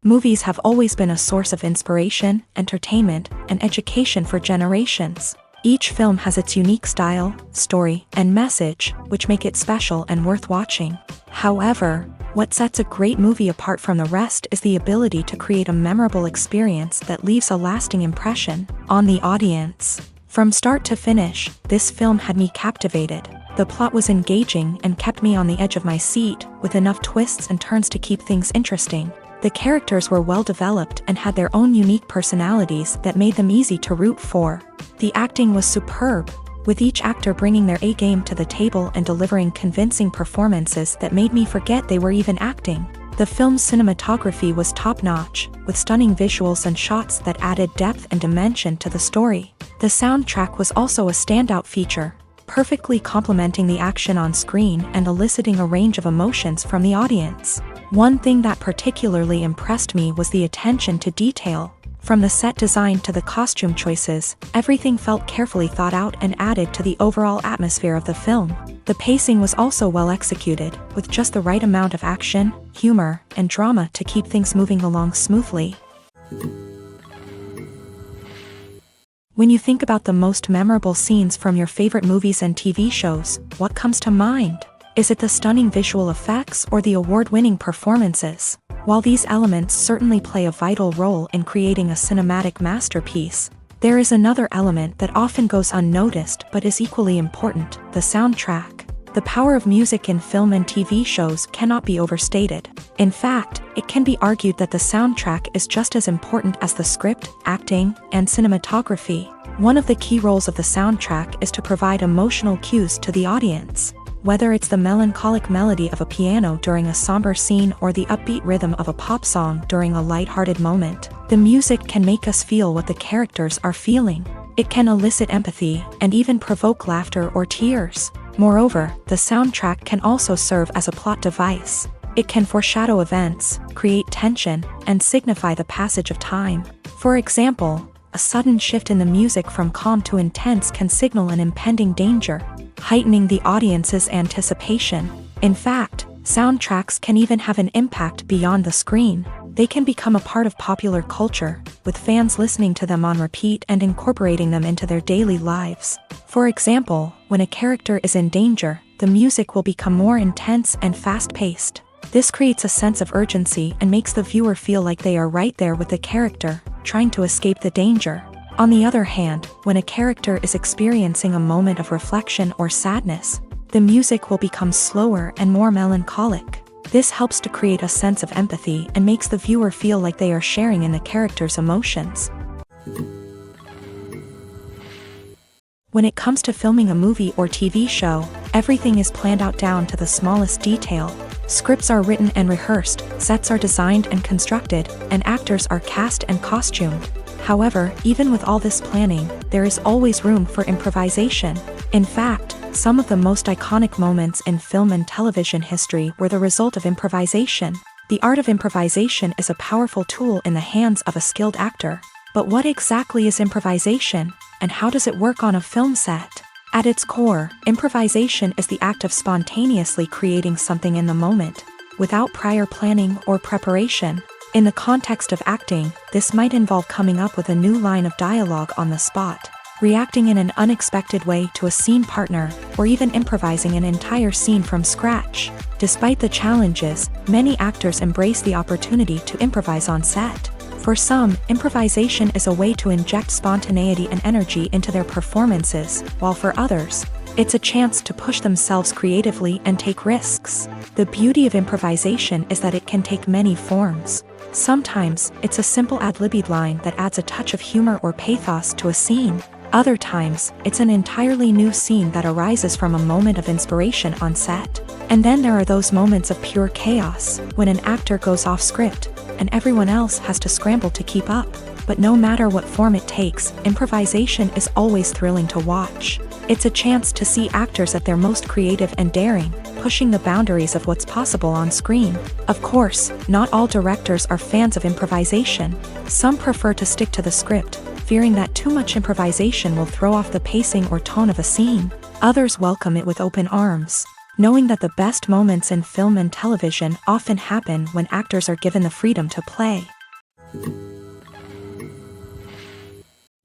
Movies have always been a source of inspiration, entertainment, and education for generations. Each film has its unique style, story, and message, which make it special and worth watching. However, what sets a great movie apart from the rest is the ability to create a memorable experience that leaves a lasting impression on the audience. From start to finish, this film had me captivated. The plot was engaging and kept me on the edge of my seat, with enough twists and turns to keep things interesting. The characters were well developed and had their own unique personalities that made them easy to root for. The acting was superb, with each actor bringing their A-game to the table and delivering convincing performances that made me forget they were even acting. The film's cinematography was top-notch, with stunning visuals and shots that added depth and dimension to the story. The soundtrack was also a standout feature, perfectly complementing the action on screen and eliciting a range of emotions from the audience. One thing that particularly impressed me was the attention to detail. From the set design to the costume choices, everything felt carefully thought out and added to the overall atmosphere of the film. The pacing was also well executed, with just the right amount of action, humor, and drama to keep things moving along smoothly. When you think about the most memorable scenes from your favorite movies and TV shows, what comes to mind? Is it the stunning visual effects or the award-winning performances? While these elements certainly play a vital role in creating a cinematic masterpiece, there is another element that often goes unnoticed but is equally important: the soundtrack. The power of music in film and TV shows cannot be overstated. In fact, it can be argued that the soundtrack is just as important as the script, acting, and cinematography. One of the key roles of the soundtrack is to provide emotional cues to the audience. Whether it's the melancholic melody of a piano during a somber scene or the upbeat rhythm of a pop song during a lighthearted moment, the music can make us feel what the characters are feeling. It can elicit empathy and even provoke laughter or tears. Moreover, the soundtrack can also serve as a plot device. It can foreshadow events, create tension, and signify the passage of time. For example, a sudden shift in the music from calm to intense can signal an impending danger, heightening the audience's anticipation. In fact, soundtracks can even have an impact beyond the screen. They can become a part of popular culture, with fans listening to them on repeat and incorporating them into their daily lives. For example, when a character is in danger, the music will become more intense and fast-paced. This creates a sense of urgency and makes the viewer feel like they are right there with the character, trying to escape the danger. On the other hand, when a character is experiencing a moment of reflection or sadness, the music will become slower and more melancholic. This helps to create a sense of empathy and makes the viewer feel like they are sharing in the character's emotions. When it comes to filming a movie or TV show, everything is planned out down to the smallest detail. Scripts are written and rehearsed, sets are designed and constructed, and actors are cast and costumed. However, even with all this planning, there is always room for improvisation. In fact, some of the most iconic moments in film and television history were the result of improvisation. The art of improvisation is a powerful tool in the hands of a skilled actor. But what exactly is improvisation, and how does it work on a film set? At its core, improvisation is the act of spontaneously creating something in the moment, without prior planning or preparation. In the context of acting, this might involve coming up with a new line of dialogue on the spot, reacting in an unexpected way to a scene partner, or even improvising an entire scene from scratch. Despite the challenges, many actors embrace the opportunity to improvise on set. For some, improvisation is a way to inject spontaneity and energy into their performances, while for others, it's a chance to push themselves creatively and take risks. The beauty of improvisation is that it can take many forms. Sometimes, it's a simple ad-libbed line that adds a touch of humor or pathos to a scene. Other times, it's an entirely new scene that arises from a moment of inspiration on set. And then there are those moments of pure chaos, when an actor goes off script, and everyone else has to scramble to keep up. But no matter what form it takes, improvisation is always thrilling to watch. It's a chance to see actors at their most creative and daring, pushing the boundaries of what's possible on screen. Of course, not all directors are fans of improvisation. Some prefer to stick to the script, fearing that too much improvisation will throw off the pacing or tone of a scene. Others welcome it with open arms. knowing that the best moments in film and television often happen when actors are given the freedom to play.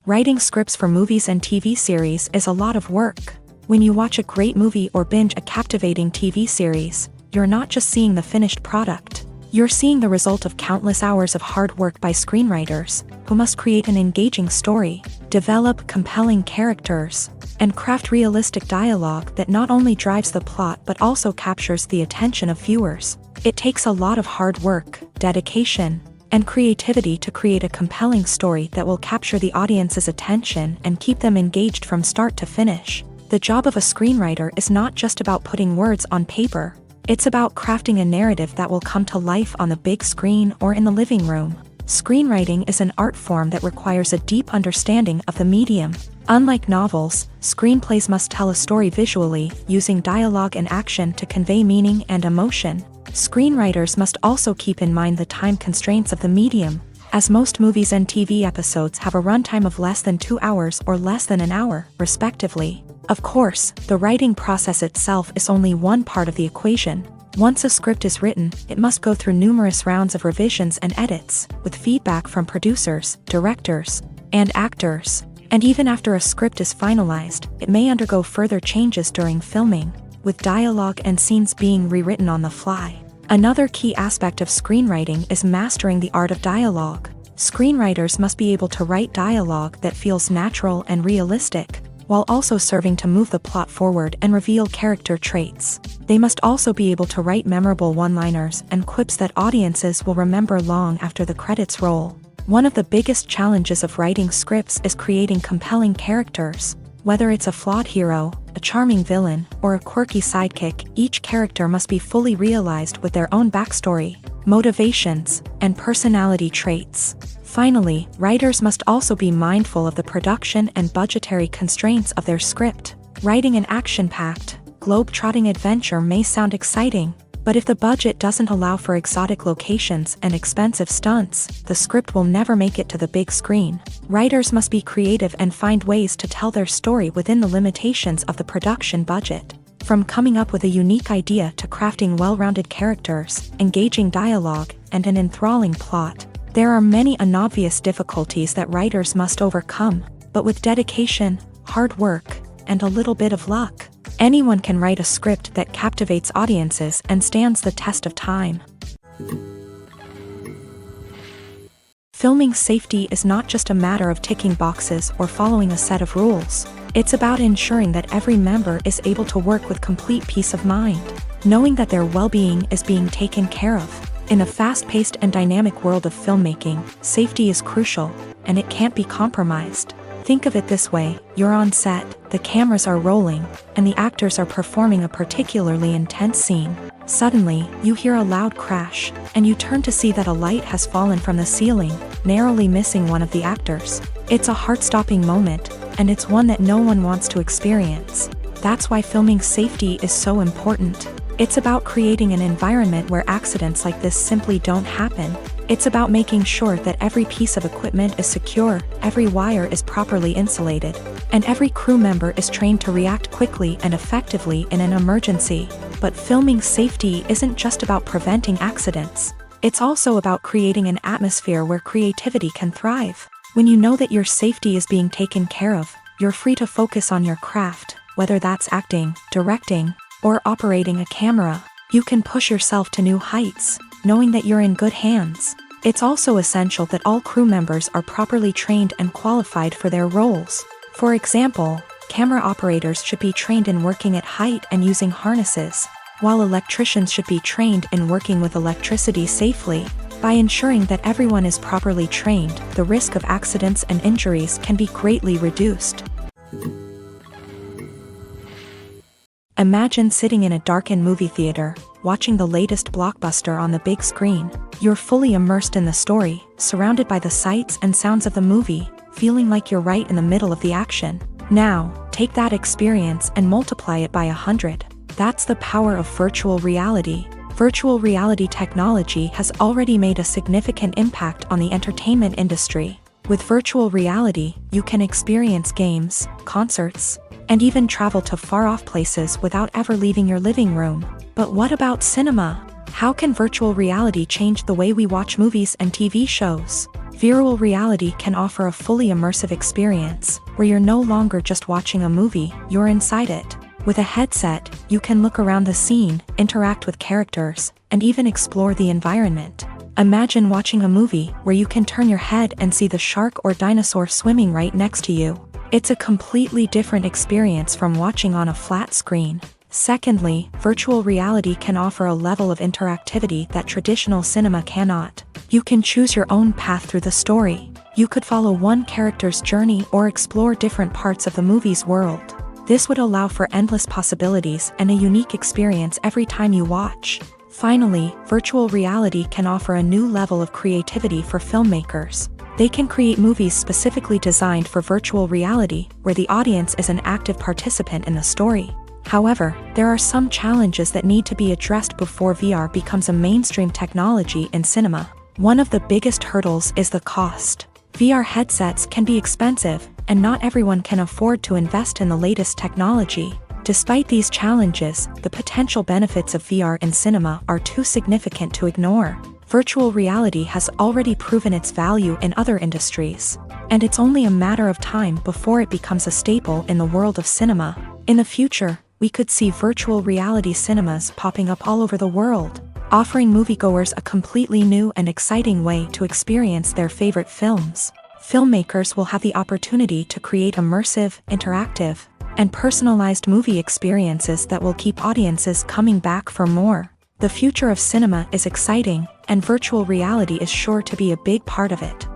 Writing scripts for movies and TV series is a lot of work. When you watch a great movie or binge a captivating TV series, you're not just seeing the finished product. You're seeing the result of countless hours of hard work by screenwriters, who must create an engaging story, develop compelling characters, and craft realistic dialogue that not only drives the plot but also captures the attention of viewers. It takes a lot of hard work, dedication, and creativity to create a compelling story that will capture the audience's attention and keep them engaged from start to finish. The job of a screenwriter is not just about putting words on paper. It's about crafting a narrative that will come to life on the big screen or in the living room. Screenwriting is an art form that requires a deep understanding of the medium. Unlike novels, screenplays must tell a story visually, using dialogue and action to convey meaning and emotion. Screenwriters must also keep in mind the time constraints of the medium, as most movies and TV episodes have a runtime of less than 2 hours or less than an hour, respectively. Of course, the writing process itself is only one part of the equation. Once a script is written, it must go through numerous rounds of revisions and edits, with feedback from producers, directors, and actors. And even after a script is finalized, it may undergo further changes during filming, with dialogue and scenes being rewritten on the fly. Another key aspect of screenwriting is mastering the art of dialogue. Screenwriters must be able to write dialogue that feels natural and realistic, while also serving to move the plot forward and reveal character traits. They must also be able to write memorable one-liners and quips that audiences will remember long after the credits roll. One of the biggest challenges of writing scripts is creating compelling characters. Whether it's a flawed hero, a charming villain, or a quirky sidekick, each character must be fully realized with their own backstory, motivations, and personality traits. Finally, writers must also be mindful of the production and budgetary constraints of their script. Writing an action-packed, globe-trotting adventure may sound exciting, but if the budget doesn't allow for exotic locations and expensive stunts, the script will never make it to the big screen. Writers must be creative and find ways to tell their story within the limitations of the production budget. From coming up with a unique idea to crafting well-rounded characters, engaging dialogue, and an enthralling plot, there are many unobvious difficulties that writers must overcome, but with dedication, hard work, and a little bit of luck, anyone can write a script that captivates audiences and stands the test of time. Filming safety is not just a matter of ticking boxes or following a set of rules. It's about ensuring that every member is able to work with complete peace of mind, knowing that their well-being is being taken care of. In a fast-paced and dynamic world of filmmaking, safety is crucial, and it can't be compromised. Think of it this way: you're on set, the cameras are rolling, and the actors are performing a particularly intense scene. Suddenly, you hear a loud crash, and you turn to see that a light has fallen from the ceiling, narrowly missing one of the actors. It's a heart-stopping moment, and it's one that no one wants to experience. That's why filming safety is so important. It's about creating an environment where accidents like this simply don't happen. It's about making sure that every piece of equipment is secure, every wire is properly insulated, and every crew member is trained to react quickly and effectively in an emergency. But filming safety isn't just about preventing accidents. It's also about creating an atmosphere where creativity can thrive. When you know that your safety is being taken care of, you're free to focus on your craft, whether that's acting, directing, or operating a camera. You can push yourself to new heights, knowing that you're in good hands. It's also essential that all crew members are properly trained and qualified for their roles. For example, camera operators should be trained in working at height and using harnesses, while electricians should be trained in working with electricity safely. By ensuring that everyone is properly trained, the risk of accidents and injuries can be greatly reduced. Imagine sitting in a darkened movie theater, watching the latest blockbuster on the big screen. You're fully immersed in the story, surrounded by the sights and sounds of the movie, feeling like you're right in the middle of the action. Now, take that experience and multiply it by 100. That's the power of virtual reality. Virtual reality technology has already made a significant impact on the entertainment industry. With virtual reality, you can experience games, concerts, and even travel to far-off places without ever leaving your living room. But what about cinema? How can virtual reality change the way we watch movies and TV shows? Virtual reality can offer a fully immersive experience, where you're no longer just watching a movie, you're inside it. With a headset, you can look around the scene, interact with characters, and even explore the environment. Imagine watching a movie where you can turn your head and see the shark or dinosaur swimming right next to you. It's a completely different experience from watching on a flat screen. Secondly, virtual reality can offer a level of interactivity that traditional cinema cannot. You can choose your own path through the story. You could follow one character's journey or explore different parts of the movie's world. This would allow for endless possibilities and a unique experience every time you watch. Finally, virtual reality can offer a new level of creativity for filmmakers. They can create movies specifically designed for virtual reality, where the audience is an active participant in the story. However, there are some challenges that need to be addressed before VR becomes a mainstream technology in cinema. One of the biggest hurdles is the cost. VR headsets can be expensive, and not everyone can afford to invest in the latest technology. Despite these challenges, the potential benefits of VR in cinema are too significant to ignore. Virtual reality has already proven its value in other industries, and it's only a matter of time before it becomes a staple in the world of cinema. In the future, we could see virtual reality cinemas popping up all over the world, offering moviegoers a completely new and exciting way to experience their favorite films. Filmmakers will have the opportunity to create immersive, interactive, and personalized movie experiences that will keep audiences coming back for more. The future of cinema is exciting, and virtual reality is sure to be a big part of it.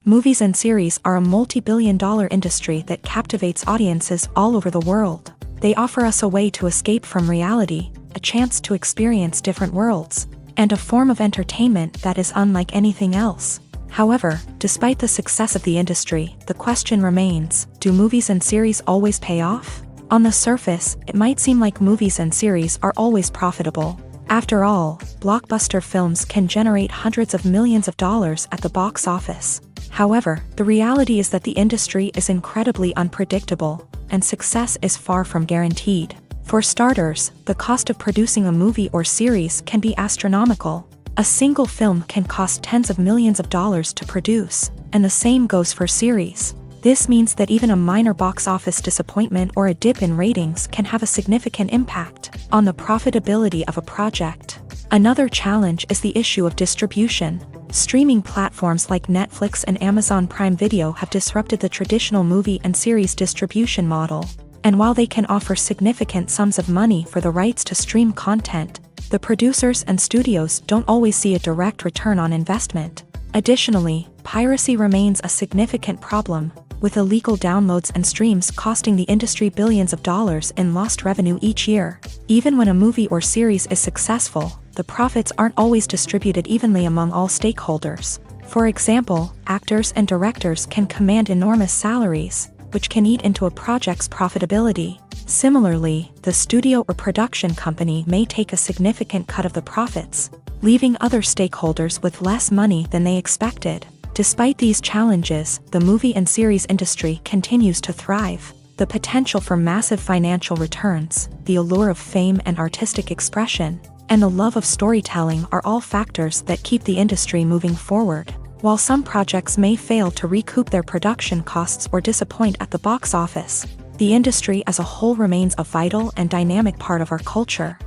Movies and series are a multi-billion-dollar industry that captivates audiences all over the world. They offer us a way to escape from reality, a chance to experience different worlds, and a form of entertainment that is unlike anything else. However, despite the success of the industry, the question remains, do movies and series always pay off? On the surface, it might seem like movies and series are always profitable. After all, blockbuster films can generate hundreds of millions of dollars at the box office. However, the reality is that the industry is incredibly unpredictable, and success is far from guaranteed. For starters, the cost of producing a movie or series can be astronomical. A single film can cost tens of millions of dollars to produce, and the same goes for series. This means that even a minor box office disappointment or a dip in ratings can have a significant impact on the profitability of a project. Another challenge is the issue of distribution. Streaming platforms like Netflix and Amazon Prime Video have disrupted the traditional movie and series distribution model. And while they can offer significant sums of money for the rights to stream content, the producers and studios don't always see a direct return on investment. Additionally, piracy remains a significant problem, with illegal downloads and streams costing the industry billions of dollars in lost revenue each year. Even when a movie or series is successful, the profits aren't always distributed evenly among all stakeholders. For example, actors and directors can command enormous salaries, which can eat into a project's profitability. Similarly, the studio or production company may take a significant cut of the profits, leaving other stakeholders with less money than they expected. Despite these challenges, the movie and series industry continues to thrive. The potential for massive financial returns, the allure of fame and artistic expression, and the love of storytelling are all factors that keep the industry moving forward. While some projects may fail to recoup their production costs or disappoint at the box office, the industry as a whole remains a vital and dynamic part of our culture.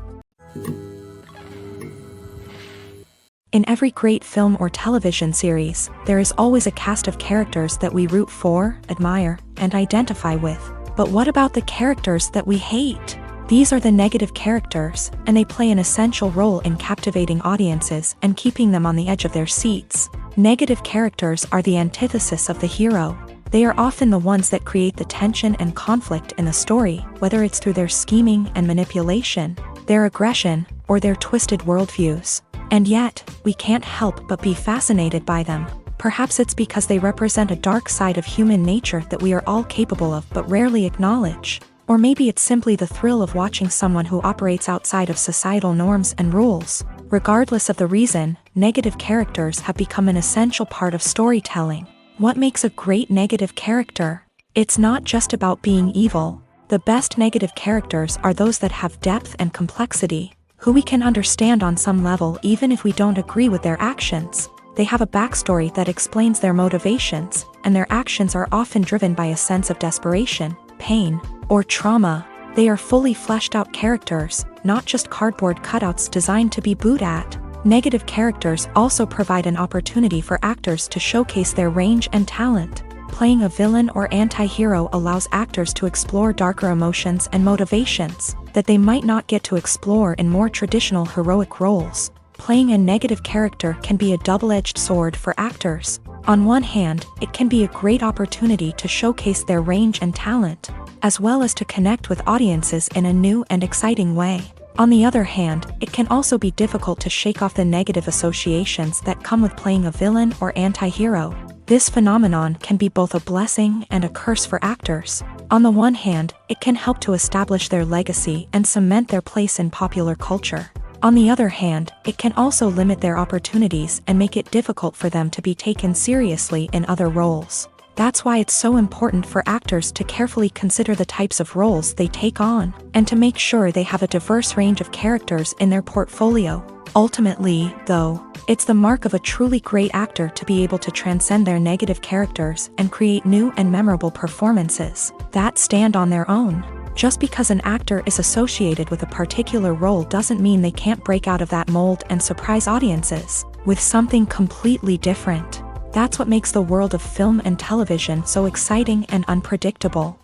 In every great film or television series, there is always a cast of characters that we root for, admire, and identify with. But what about the characters that we hate? These are the negative characters, and they play an essential role in captivating audiences and keeping them on the edge of their seats. Negative characters are the antithesis of the hero. They are often the ones that create the tension and conflict in the story, whether it's through their scheming and manipulation, their aggression, or their twisted worldviews. And yet, we can't help but be fascinated by them. Perhaps it's because they represent a dark side of human nature that we are all capable of but rarely acknowledge. Or maybe it's simply the thrill of watching someone who operates outside of societal norms and rules. Regardless of the reason, negative characters have become an essential part of storytelling. What makes a great negative character? It's not just about being evil. The best negative characters are those that have depth and complexity, who we can understand on some level even if we don't agree with their actions. They have a backstory that explains their motivations, and their actions are often driven by a sense of desperation, pain, or trauma. They are fully fleshed out characters, not just cardboard cutouts designed to be booed at. Negative characters also provide an opportunity for actors to showcase their range and talent. Playing a villain or anti-hero allows actors to explore darker emotions and motivations that they might not get to explore in more traditional heroic roles. Playing a negative character can be a double-edged sword for actors. On one hand, it can be a great opportunity to showcase their range and talent, as well as to connect with audiences in a new and exciting way. On the other hand, it can also be difficult to shake off the negative associations that come with playing a villain or anti-hero. This phenomenon can be both a blessing and a curse for actors. On the one hand, it can help to establish their legacy and cement their place in popular culture. On the other hand, it can also limit their opportunities and make it difficult for them to be taken seriously in other roles. That's why it's so important for actors to carefully consider the types of roles they take on, and to make sure they have a diverse range of characters in their portfolio. Ultimately, though, it's the mark of a truly great actor to be able to transcend their negative characters and create new and memorable performances that stand on their own. Just because an actor is associated with a particular role doesn't mean they can't break out of that mold and surprise audiences with something completely different. That's what makes the world of film and television so exciting and unpredictable.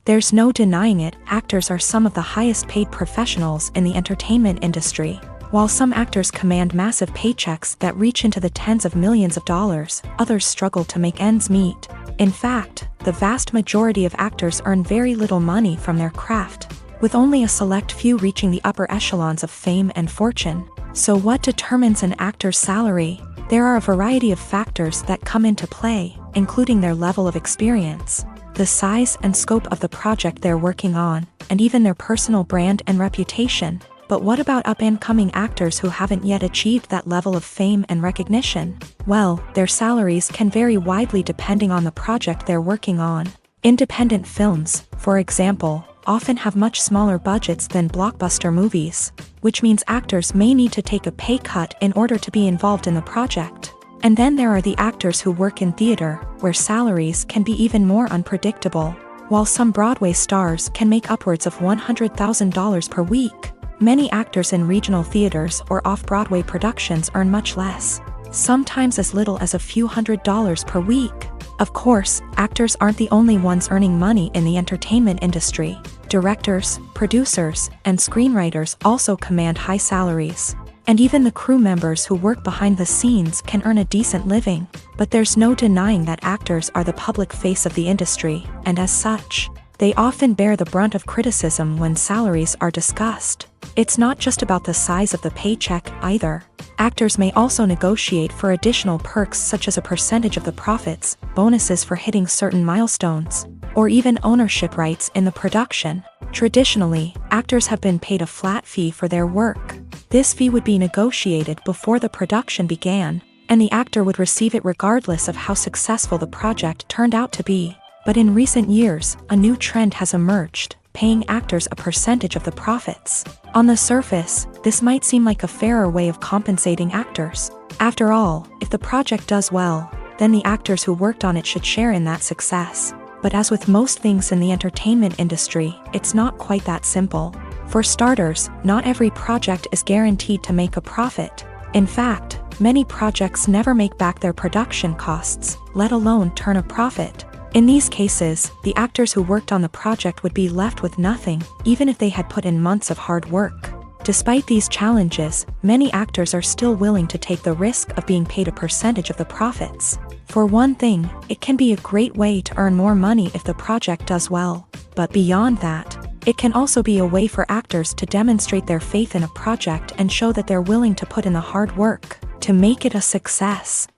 There's no denying it, actors are some of the highest paid professionals in the entertainment industry. While some actors command massive paychecks that reach into the tens of millions of dollars, others struggle to make ends meet. In fact, the vast majority of actors earn very little money from their craft, with only a select few reaching the upper echelons of fame and fortune. So what determines an actor's salary? There are a variety of factors that come into play, including their level of experience, the size and scope of the project they're working on, and even their personal brand and reputation. But what about up-and-coming actors who haven't yet achieved that level of fame and recognition? Well, their salaries can vary widely depending on the project they're working on. Independent films, for example, often have much smaller budgets than blockbuster movies, which means actors may need to take a pay cut in order to be involved in the project. And then there are the actors who work in theater, where salaries can be even more unpredictable. While some Broadway stars can make upwards of $100,000 per week, many actors in regional theaters or off-Broadway productions earn much less, sometimes as little as a few $100s per week. Of course, actors aren't the only ones earning money in the entertainment industry. Directors, producers, and screenwriters also command high salaries. And even the crew members who work behind the scenes can earn a decent living. But there's no denying that actors are the public face of the industry, and as such, they often bear the brunt of criticism when salaries are discussed. It's not just about the size of the paycheck either. Actors may also negotiate for additional perks such as a percentage of the profits, bonuses for hitting certain milestones, or even ownership rights in the production. Traditionally, actors have been paid a flat fee for their work. This fee would be negotiated before the production began, and the actor would receive it regardless of how successful the project turned out to be. But in recent years, a new trend has emerged, paying actors a percentage of the profits. On the surface, this might seem like a fairer way of compensating actors. After all, if the project does well, then the actors who worked on it should share in that success. But as with most things in the entertainment industry, it's not quite that simple. For starters, not every project is guaranteed to make a profit. In fact, many projects never make back their production costs, let alone turn a profit. In these cases, the actors who worked on the project would be left with nothing, even if they had put in months of hard work. Despite these challenges, many actors are still willing to take the risk of being paid a percentage of the profits. For one thing, it can be a great way to earn more money if the project does well. But beyond that, it can also be a way for actors to demonstrate their faith in a project and show that they're willing to put in the hard work to make it a success.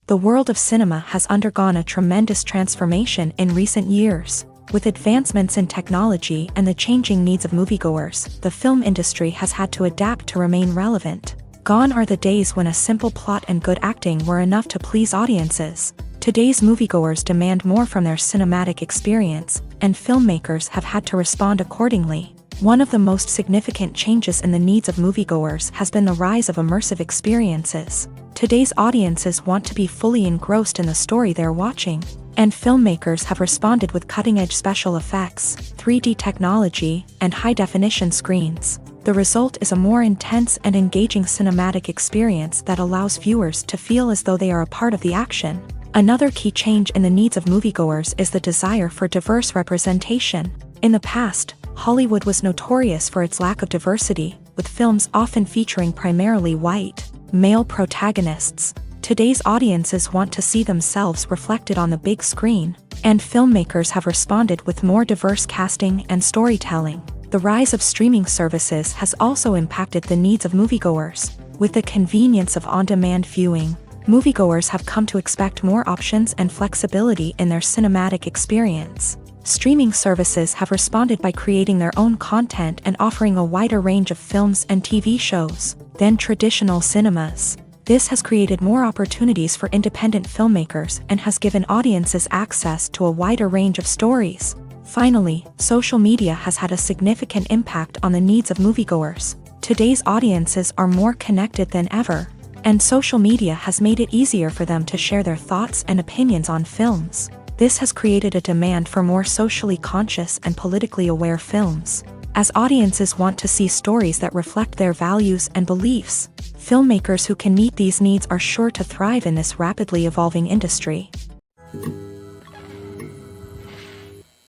The world of cinema has undergone a tremendous transformation in recent years. With advancements in technology and the changing needs of moviegoers, the film industry has had to adapt to remain relevant. Gone are the days when a simple plot and good acting were enough to please audiences. Today's moviegoers demand more from their cinematic experience, and filmmakers have had to respond accordingly. One of the most significant changes in the needs of moviegoers has been the rise of immersive experiences. Today's audiences want to be fully engrossed in the story they're watching, and filmmakers have responded with cutting-edge special effects, 3D technology, and high-definition screens. The result is a more intense and engaging cinematic experience that allows viewers to feel as though they are a part of the action. Another key change in the needs of moviegoers is the desire for diverse representation. In the past, Hollywood was notorious for its lack of diversity, with films often featuring primarily white, male protagonists. Today's audiences want to see themselves reflected on the big screen, and filmmakers have responded with more diverse casting and storytelling. The rise of streaming services has also impacted the needs of moviegoers. With the convenience of on-demand viewing, moviegoers have come to expect more options and flexibility in their cinematic experience. Streaming services have responded by creating their own content and offering a wider range of films and TV shows than traditional cinemas. This has created more opportunities for independent filmmakers and has given audiences access to a wider range of stories. Finally, social media has had a significant impact on the needs of moviegoers. Today's audiences are more connected than ever, and social media has made it easier for them to share their thoughts and opinions on films. This has created a demand for more socially conscious and politically aware films. As audiences want to see stories that reflect their values and beliefs, filmmakers who can meet these needs are sure to thrive in this rapidly evolving industry.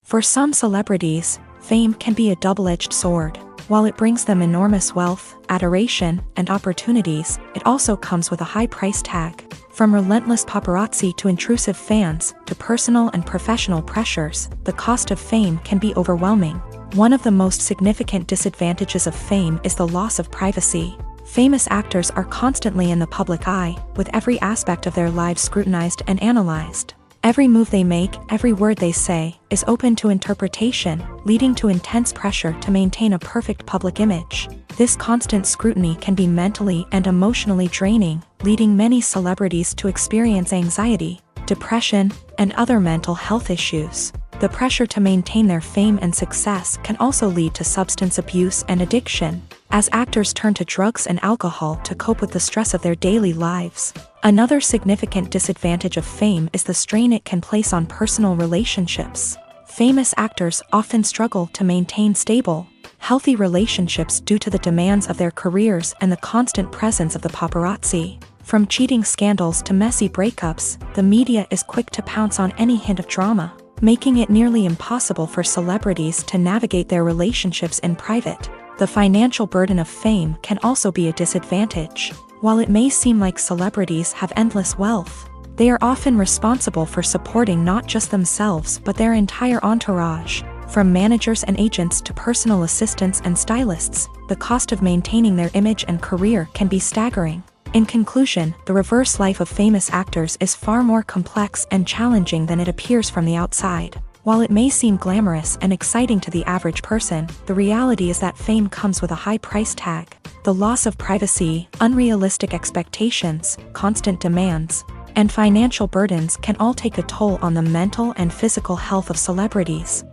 For some celebrities, fame can be a double-edged sword. While it brings them enormous wealth, adoration, and opportunities, it also comes with a high price tag. From relentless paparazzi to intrusive fans, to personal and professional pressures, the cost of fame can be overwhelming. One of the most significant disadvantages of fame is the loss of privacy. Famous actors are constantly in the public eye, with every aspect of their lives scrutinized and analyzed. Every move they make, every word they say, is open to interpretation, leading to intense pressure to maintain a perfect public image. This constant scrutiny can be mentally and emotionally draining, leading many celebrities to experience anxiety, depression, and other mental health issues. The pressure to maintain their fame and success can also lead to substance abuse and addiction, as actors turn to drugs and alcohol to cope with the stress of their daily lives. Another significant disadvantage of fame is the strain it can place on personal relationships. Famous actors often struggle to maintain stable, healthy relationships due to the demands of their careers and the constant presence of the paparazzi. From cheating scandals to messy breakups, the media is quick to pounce on any hint of drama, making it nearly impossible for celebrities to navigate their relationships in private. The financial burden of fame can also be a disadvantage. While it may seem like celebrities have endless wealth, they are often responsible for supporting not just themselves but their entire entourage. From managers and agents to personal assistants and stylists, the cost of maintaining their image and career can be staggering. In conclusion, the reverse life of famous actors is far more complex and challenging than it appears from the outside. While it may seem glamorous and exciting to the average person, the reality is that fame comes with a high price tag. The loss of privacy, unrealistic expectations, constant demands, and financial burdens can all take a toll on the mental and physical health of celebrities.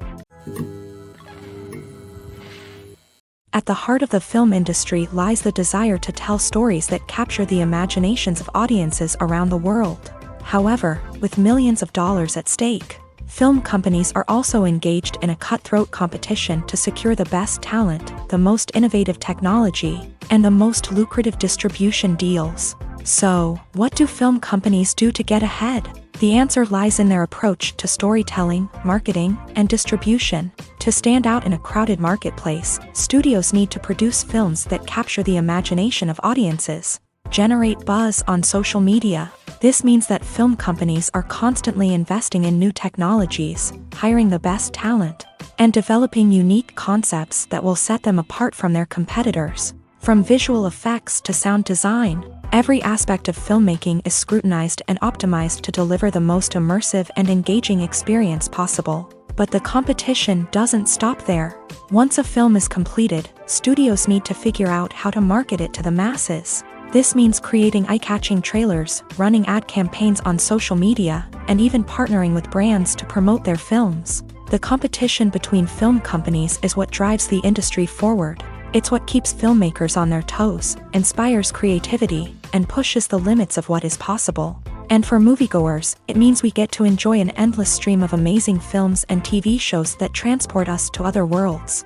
At the heart of the film industry lies the desire to tell stories that capture the imaginations of audiences around the world. However, with millions of dollars at stake, film companies are also engaged in a cutthroat competition to secure the best talent, the most innovative technology, and the most lucrative distribution deals. So, what do film companies do to get ahead? The answer lies in their approach to storytelling, marketing, and distribution. To stand out in a crowded marketplace, studios need to produce films that capture the imagination of audiences, generate buzz on social media. This means that film companies are constantly investing in new technologies, hiring the best talent, and developing unique concepts that will set them apart from their competitors. From visual effects to sound design, every aspect of filmmaking is scrutinized and optimized to deliver the most immersive and engaging experience possible. But the competition doesn't stop there. Once a film is completed, studios need to figure out how to market it to the masses. This means creating eye-catching trailers, running ad campaigns on social media, and even partnering with brands to promote their films. The competition between film companies is what drives the industry forward. It's what keeps filmmakers on their toes, inspires creativity, and pushes the limits of what is possible. And for moviegoers, it means we get to enjoy an endless stream of amazing films and TV shows that transport us to other worlds.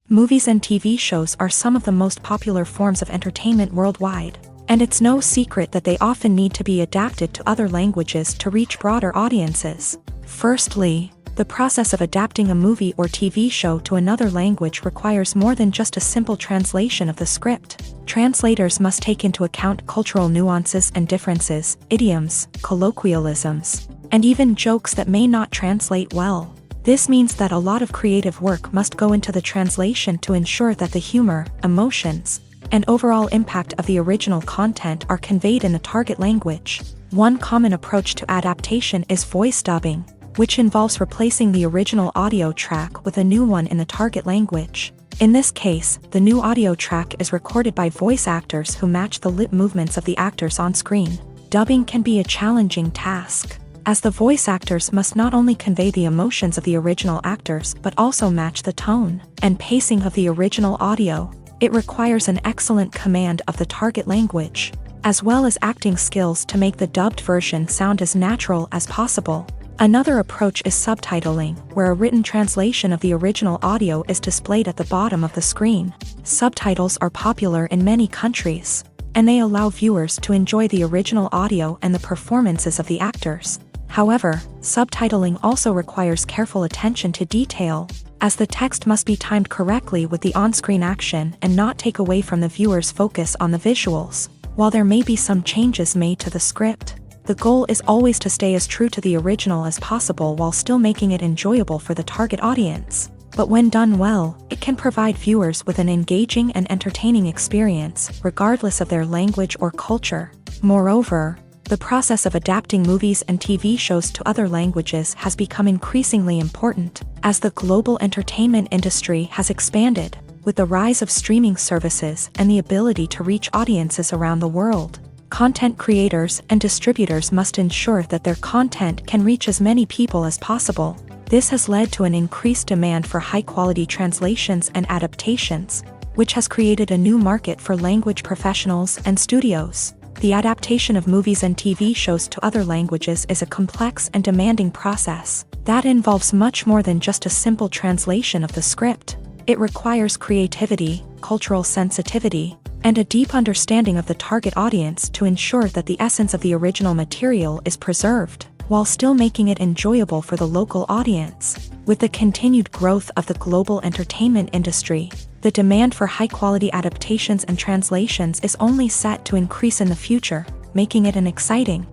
Movies and TV shows are some of the most popular forms of entertainment worldwide, and it's no secret that they often need to be adapted to other languages to reach broader audiences. Firstly, the process of adapting a movie or TV show to another language requires more than just a simple translation of the script. Translators must take into account cultural nuances and differences, idioms, colloquialisms, and even jokes that may not translate well. This means that a lot of creative work must go into the translation to ensure that the humor, emotions, and overall impact of the original content are conveyed in the target language. One common approach to adaptation is voice dubbing, which involves replacing the original audio track with a new one in the target language. In this case, the new audio track is recorded by voice actors who match the lip movements of the actors on screen. Dubbing can be a challenging task, as the voice actors must not only convey the emotions of the original actors but also match the tone and pacing of the original audio. It requires an excellent command of the target language, as well as acting skills to make the dubbed version sound as natural as possible. Another approach is subtitling, where a written translation of the original audio is displayed at the bottom of the screen. Subtitles are popular in many countries, and they allow viewers to enjoy the original audio and the performances of the actors. However, subtitling also requires careful attention to detail, as the text must be timed correctly with the on-screen action and not take away from the viewer's focus on the visuals. While there may be some changes made to the script, the goal is always to stay as true to the original as possible while still making it enjoyable for the target audience. But when done well, it can provide viewers with an engaging and entertaining experience, regardless of their language or culture. Moreover, the process of adapting movies and TV shows to other languages has become increasingly important, as the global entertainment industry has expanded, with the rise of streaming services and the ability to reach audiences around the world. Content creators and distributors must ensure that their content can reach as many people as possible. This has led to an increased demand for high-quality translations and adaptations, which has created a new market for language professionals and studios. The adaptation of movies and TV shows to other languages is a complex and demanding process that involves much more than just a simple translation of the script. It requires creativity, cultural sensitivity, and a deep understanding of the target audience to ensure that the essence of the original material is preserved, while still making it enjoyable for the local audience. With the continued growth of the global entertainment industry, the demand for high-quality adaptations and translations is only set to increase in the future, making it an exciting.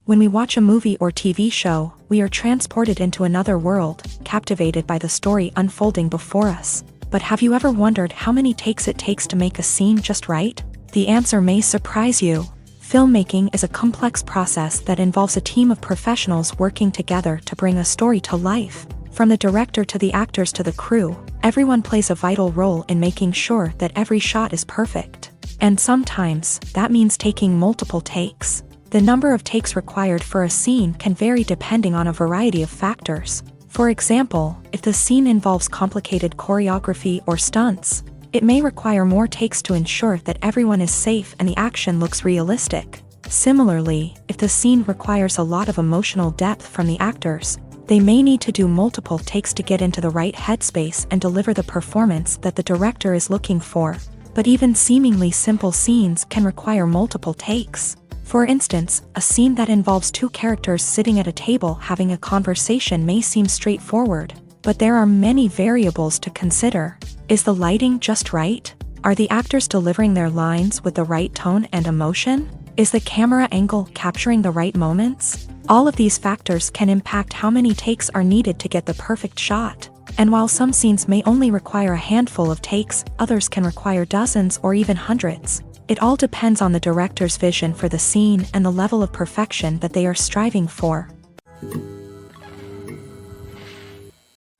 When we watch a movie or TV show, we are transported into another world, captivated by the story unfolding before us. But have you ever wondered how many takes it takes to make a scene just right? The answer may surprise you. Filmmaking is a complex process that involves a team of professionals working together to bring a story to life. From the director to the actors to the crew, everyone plays a vital role in making sure that every shot is perfect. And sometimes, that means taking multiple takes. The number of takes required for a scene can vary depending on a variety of factors. For example, if the scene involves complicated choreography or stunts, it may require more takes to ensure that everyone is safe and the action looks realistic. Similarly, if the scene requires a lot of emotional depth from the actors, they may need to do multiple takes to get into the right headspace and deliver the performance that the director is looking for. But even seemingly simple scenes can require multiple takes. For instance, a scene that involves two characters sitting at a table having a conversation may seem straightforward, but there are many variables to consider. Is the lighting just right? Are the actors delivering their lines with the right tone and emotion? Is the camera angle capturing the right moments? All of these factors can impact how many takes are needed to get the perfect shot. And while some scenes may only require a handful of takes, others can require dozens or even hundreds. It all depends on the director's vision for the scene and the level of perfection that they are striving for.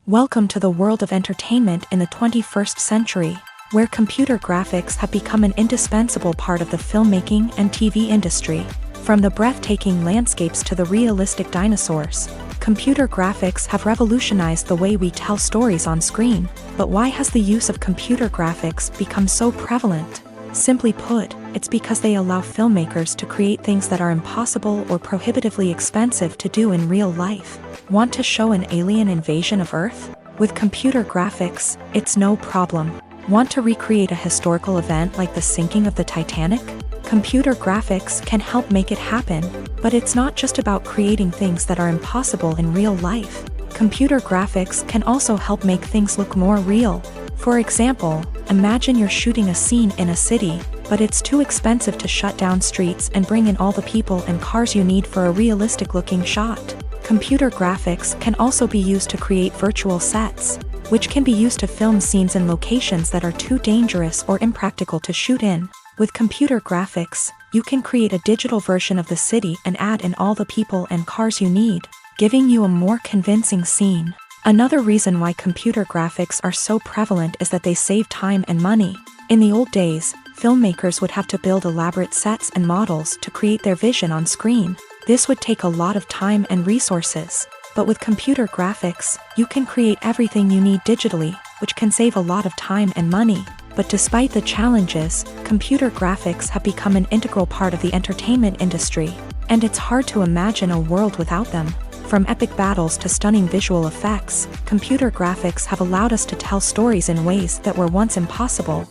Welcome to the world of entertainment in the 21st century, where computer graphics have become an indispensable part of the filmmaking and TV industry. From the breathtaking landscapes to the realistic dinosaurs, computer graphics have revolutionized the way we tell stories on screen. But why has the use of computer graphics become so prevalent? Simply put, it's because they allow filmmakers to create things that are impossible or prohibitively expensive to do in real life. Want to show an alien invasion of Earth? With computer graphics, it's no problem. Want to recreate a historical event like the sinking of the Titanic? Computer graphics can help make it happen, but it's not just about creating things that are impossible in real life. Computer graphics can also help make things look more real. For example, imagine you're shooting a scene in a city, but it's too expensive to shut down streets and bring in all the people and cars you need for a realistic-looking shot. Computer graphics can also be used to create virtual sets, which can be used to film scenes in locations that are too dangerous or impractical to shoot in. With computer graphics, you can create a digital version of the city and add in all the people and cars you need, giving you a more convincing scene. Another reason why computer graphics are so prevalent is that they save time and money. In the old days, filmmakers would have to build elaborate sets and models to create their vision on screen. This would take a lot of time and resources. But with computer graphics, you can create everything you need digitally, which can save a lot of time and money. But despite the challenges, computer graphics have become an integral part of the entertainment industry, and it's hard to imagine a world without them. From epic battles to stunning visual effects, computer graphics have allowed us to tell stories in ways that were once impossible.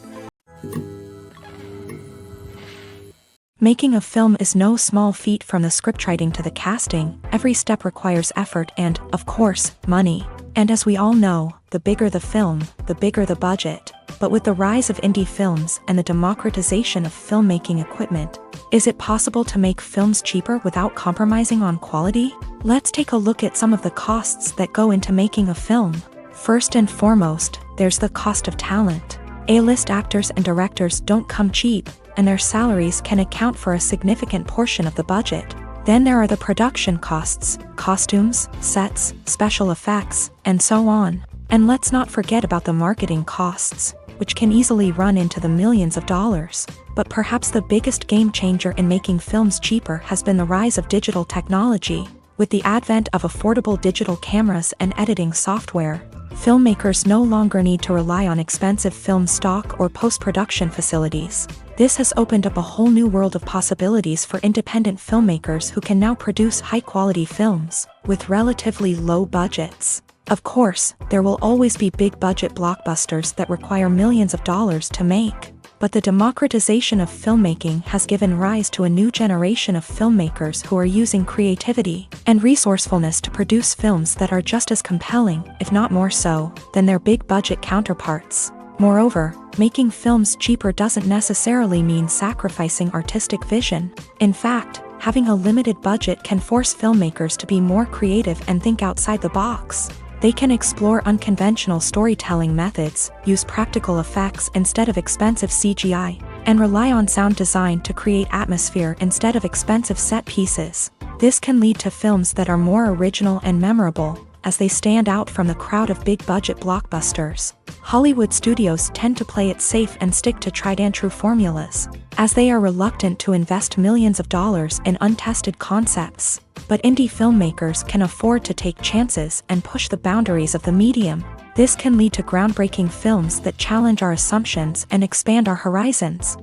Making a film is no small feat. From the scriptwriting to the casting, every step requires effort and, of course, money. And as we all know, the bigger the film, the bigger the budget. But with the rise of indie films and the democratization of filmmaking equipment, is it possible to make films cheaper without compromising on quality? Let's take a look at some of the costs that go into making a film. First and foremost, there's the cost of talent. A-list actors and directors don't come cheap, and their salaries can account for a significant portion of the budget. Then there are the production costs, costumes, sets, special effects, and so on. And let's not forget about the marketing costs, which can easily run into the millions of dollars. But perhaps the biggest game changer in making films cheaper has been the rise of digital technology. With the advent of affordable digital cameras and editing software, filmmakers no longer need to rely on expensive film stock or post-production facilities. This has opened up a whole new world of possibilities for independent filmmakers who can now produce high-quality films with relatively low budgets. Of course, there will always be big-budget blockbusters that require millions of dollars to make. But the democratization of filmmaking has given rise to a new generation of filmmakers who are using creativity and resourcefulness to produce films that are just as compelling, if not more so, than their big-budget counterparts. Moreover, making films cheaper doesn't necessarily mean sacrificing artistic vision. In fact, having a limited budget can force filmmakers to be more creative and think outside the box. They can explore unconventional storytelling methods, use practical effects instead of expensive CGI, and rely on sound design to create atmosphere instead of expensive set pieces. This can lead to films that are more original and memorable, as they stand out from the crowd of big-budget blockbusters. Hollywood studios tend to play it safe and stick to tried-and-true formulas, as they are reluctant to invest millions of dollars in untested concepts. But indie filmmakers can afford to take chances and push the boundaries of the medium. This can lead to groundbreaking films that challenge our assumptions and expand our horizons.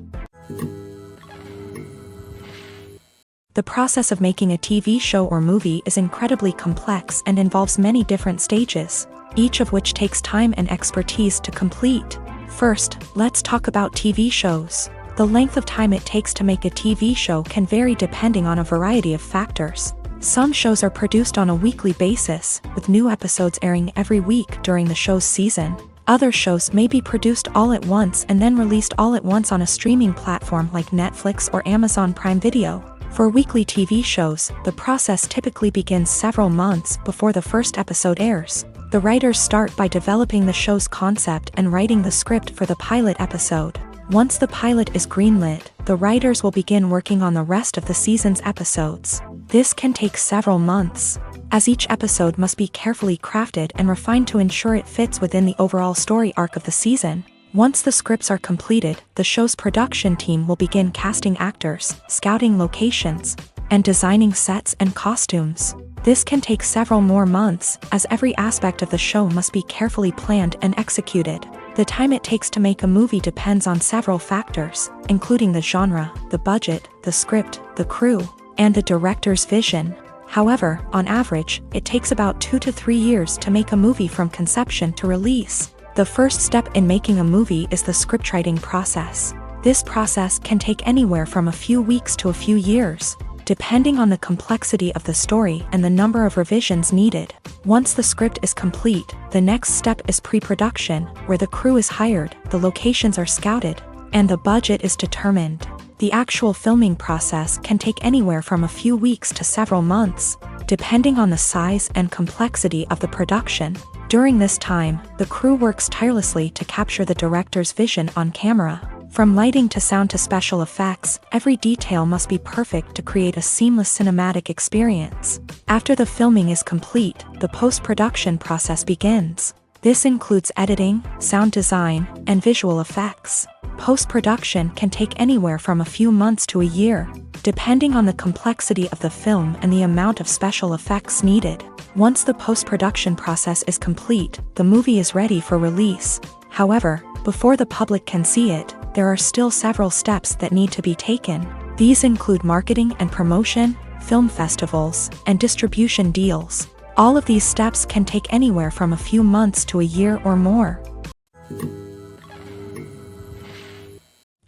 The process of making a TV show or movie is incredibly complex and involves many different stages, each of which takes time and expertise to complete. First, let's talk about TV shows. The length of time it takes to make a TV show can vary depending on a variety of factors. Some shows are produced on a weekly basis, with new episodes airing every week during the show's season. Other shows may be produced all at once and then released all at once on a streaming platform like Netflix or Amazon Prime Video. For weekly TV shows, the process typically begins several months before the first episode airs. The writers start by developing the show's concept and writing the script for the pilot episode. Once the pilot is greenlit, the writers will begin working on the rest of the season's episodes. This can take several months, as each episode must be carefully crafted and refined to ensure it fits within the overall story arc of the season. Once the scripts are completed, the show's production team will begin casting actors, scouting locations, and designing sets and costumes. This can take several more months, as every aspect of the show must be carefully planned and executed. The time it takes to make a movie depends on several factors, including the genre, the budget, the script, the crew, and the director's vision. However, on average, it takes about 2 to 3 years to make a movie from conception to release. The first step in making a movie is the scriptwriting process. This process can take anywhere from a few weeks to a few years, depending on the complexity of the story and the number of revisions needed. Once the script is complete, the next step is pre-production, where the crew is hired, the locations are scouted, and the budget is determined. The actual filming process can take anywhere from a few weeks to several months, depending on the size and complexity of the production. During this time, the crew works tirelessly to capture the director's vision on camera. From lighting to sound to special effects, every detail must be perfect to create a seamless cinematic experience. After the filming is complete, the post-production process begins. This includes editing, sound design, and visual effects. Post-production can take anywhere from a few months to a year, depending on the complexity of the film and the amount of special effects needed. Once the post-production process is complete, the movie is ready for release. However, before the public can see it, there are still several steps that need to be taken. These include marketing and promotion, film festivals, and distribution deals. All of these steps can take anywhere from a few months to a year or more.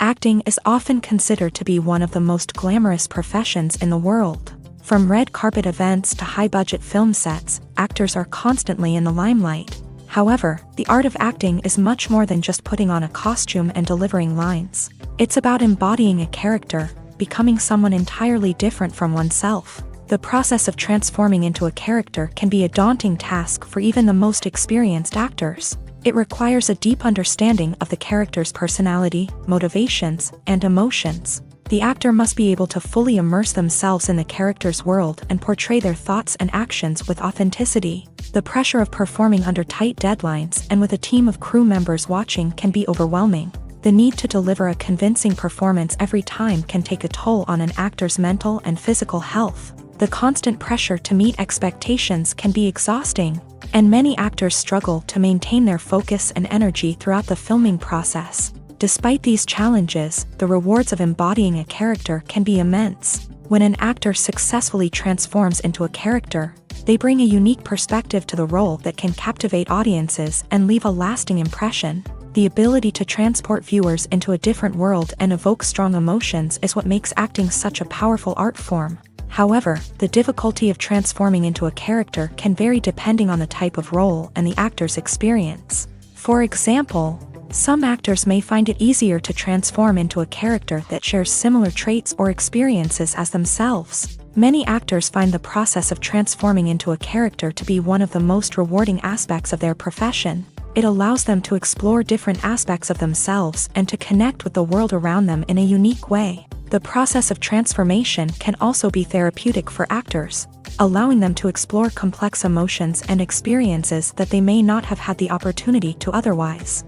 Acting is often considered to be one of the most glamorous professions in the world. From red carpet events to high-budget film sets, actors are constantly in the limelight. However, the art of acting is much more than just putting on a costume and delivering lines. It's about embodying a character, becoming someone entirely different from oneself. The process of transforming into a character can be a daunting task for even the most experienced actors. It requires a deep understanding of the character's personality, motivations, and emotions. The actor must be able to fully immerse themselves in the character's world and portray their thoughts and actions with authenticity. The pressure of performing under tight deadlines and with a team of crew members watching can be overwhelming. The need to deliver a convincing performance every time can take a toll on an actor's mental and physical health. The constant pressure to meet expectations can be exhausting, and many actors struggle to maintain their focus and energy throughout the filming process. Despite these challenges, the rewards of embodying a character can be immense. When an actor successfully transforms into a character, they bring a unique perspective to the role that can captivate audiences and leave a lasting impression. The ability to transport viewers into a different world and evoke strong emotions is what makes acting such a powerful art form. However, the difficulty of transforming into a character can vary depending on the type of role and the actor's experience. For example, some actors may find it easier to transform into a character that shares similar traits or experiences as themselves. Many actors find the process of transforming into a character to be one of the most rewarding aspects of their profession. It allows them to explore different aspects of themselves and to connect with the world around them in a unique way. The process of transformation can also be therapeutic for actors, allowing them to explore complex emotions and experiences that they may not have had the opportunity to otherwise.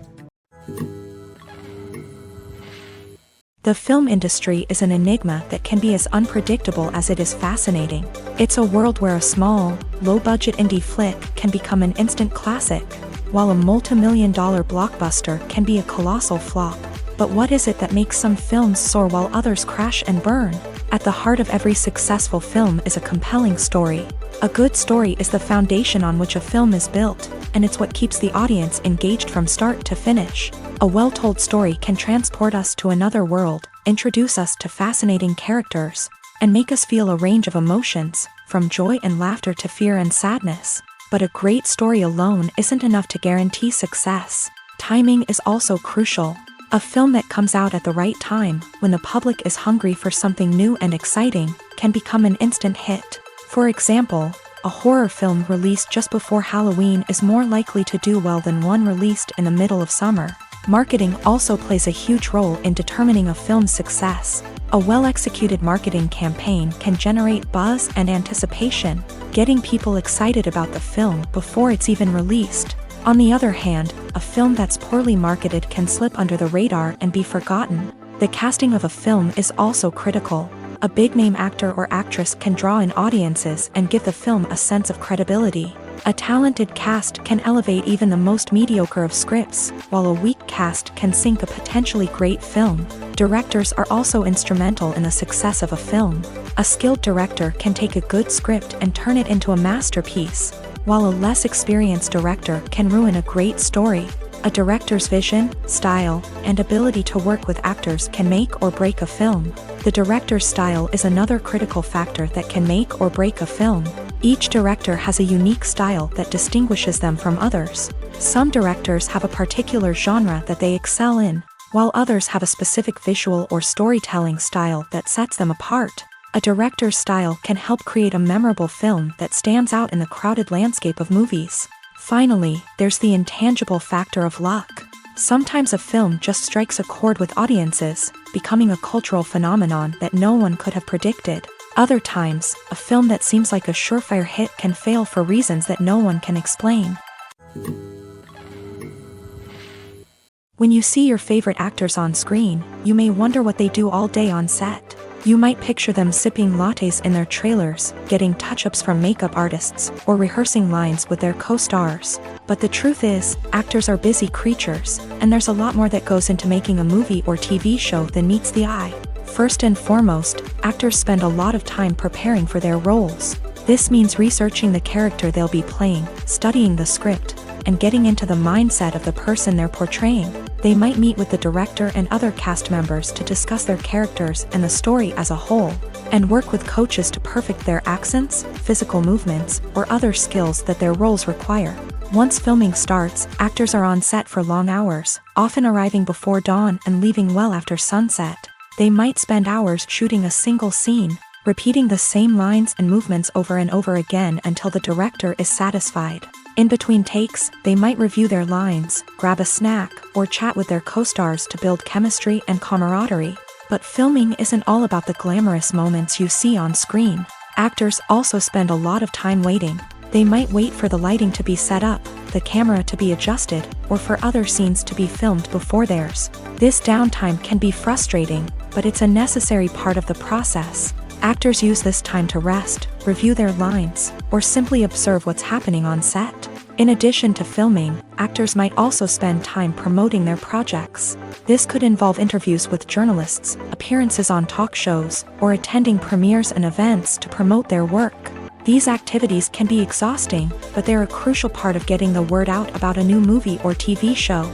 The film industry is an enigma that can be as unpredictable as it is fascinating. It's a world where a small, low-budget indie flick can become an instant classic, while a multi-million-dollar blockbuster can be a colossal flop. But what is it that makes some films soar while others crash and burn? At the heart of every successful film is a compelling story. A good story is the foundation on which a film is built, and it's what keeps the audience engaged from start to finish. A well-told story can transport us to another world, introduce us to fascinating characters, and make us feel a range of emotions, from joy and laughter to fear and sadness. But a great story alone isn't enough to guarantee success. Timing is also crucial. A film that comes out at the right time, when the public is hungry for something new and exciting, can become an instant hit. For example, a horror film released just before Halloween is more likely to do well than one released in the middle of summer. Marketing also plays a huge role in determining a film's success. A well-executed marketing campaign can generate buzz and anticipation, getting people excited about the film before it's even released. On the other hand, a film that's poorly marketed can slip under the radar and be forgotten. The casting of a film is also critical. A big-name actor or actress can draw in audiences and give the film a sense of credibility. A talented cast can elevate even the most mediocre of scripts, while a weak cast can sink a potentially great film. Directors are also instrumental in the success of a film. A skilled director can take a good script and turn it into a masterpiece, while a less experienced director can ruin a great story. A director's vision, style, and ability to work with actors can make or break a film. The director's style is another critical factor that can make or break a film. Each director has a unique style that distinguishes them from others. Some directors have a particular genre that they excel in, while others have a specific visual or storytelling style that sets them apart. A director's style can help create a memorable film that stands out in the crowded landscape of movies. Finally, there's the intangible factor of luck. Sometimes a film just strikes a chord with audiences, becoming a cultural phenomenon that no one could have predicted. Other times, a film that seems like a surefire hit can fail for reasons that no one can explain. When you see your favorite actors on screen, you may wonder what they do all day on set. You might picture them sipping lattes in their trailers, getting touch-ups from makeup artists, or rehearsing lines with their co-stars. But the truth is, actors are busy creatures, and there's a lot more that goes into making a movie or TV show than meets the eye. First and foremost, actors spend a lot of time preparing for their roles. This means researching the character they'll be playing, studying the script, and getting into the mindset of the person they're portraying. They might meet with the director and other cast members to discuss their characters and the story as a whole, and work with coaches to perfect their accents, physical movements, or other skills that their roles require. Once filming starts, actors are on set for long hours, often arriving before dawn and leaving well after sunset. They might spend hours shooting a single scene, repeating the same lines and movements over and over again until the director is satisfied. In between takes, they might review their lines, grab a snack, or chat with their co-stars to build chemistry and camaraderie. But filming isn't all about the glamorous moments you see on screen. Actors also spend a lot of time waiting. They might wait for the lighting to be set up, the camera to be adjusted, or for other scenes to be filmed before theirs. This downtime can be frustrating, but it's a necessary part of the process. Actors use this time to rest, review their lines, or simply observe what's happening on set. In addition to filming, actors might also spend time promoting their projects. This could involve interviews with journalists, appearances on talk shows, or attending premieres and events to promote their work. These activities can be exhausting, but they're a crucial part of getting the word out about a new movie or TV show.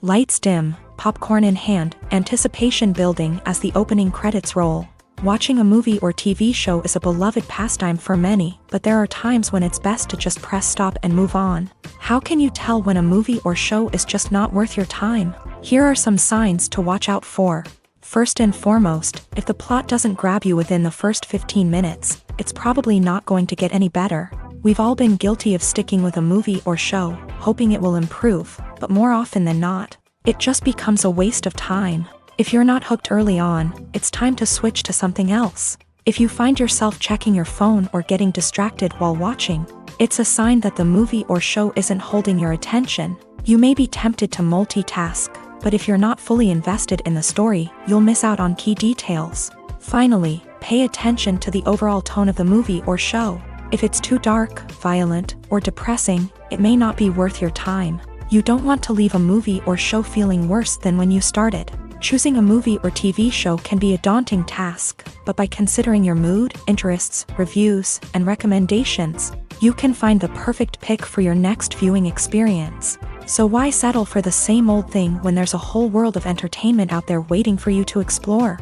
Lights dim, popcorn in hand, anticipation building as the opening credits roll. Watching a movie or TV show is a beloved pastime for many, but there are times when it's best to just press stop and move on. How can you tell when a movie or show is just not worth your time? Here are some signs to watch out for. First and foremost, if the plot doesn't grab you within the first 15 minutes, it's probably not going to get any better. We've all been guilty of sticking with a movie or show, hoping it will improve, but more often than not, it just becomes a waste of time. If you're not hooked early on, it's time to switch to something else. If you find yourself checking your phone or getting distracted while watching, it's a sign that the movie or show isn't holding your attention. You may be tempted to multitask, but if you're not fully invested in the story, you'll miss out on key details. Finally, pay attention to the overall tone of the movie or show. If it's too dark, violent, or depressing, it may not be worth your time. You don't want to leave a movie or show feeling worse than when you started. Choosing a movie or TV show can be a daunting task, but by considering your mood, interests, reviews, and recommendations, you can find the perfect pick for your next viewing experience. So why settle for the same old thing when there's a whole world of entertainment out there waiting for you to explore?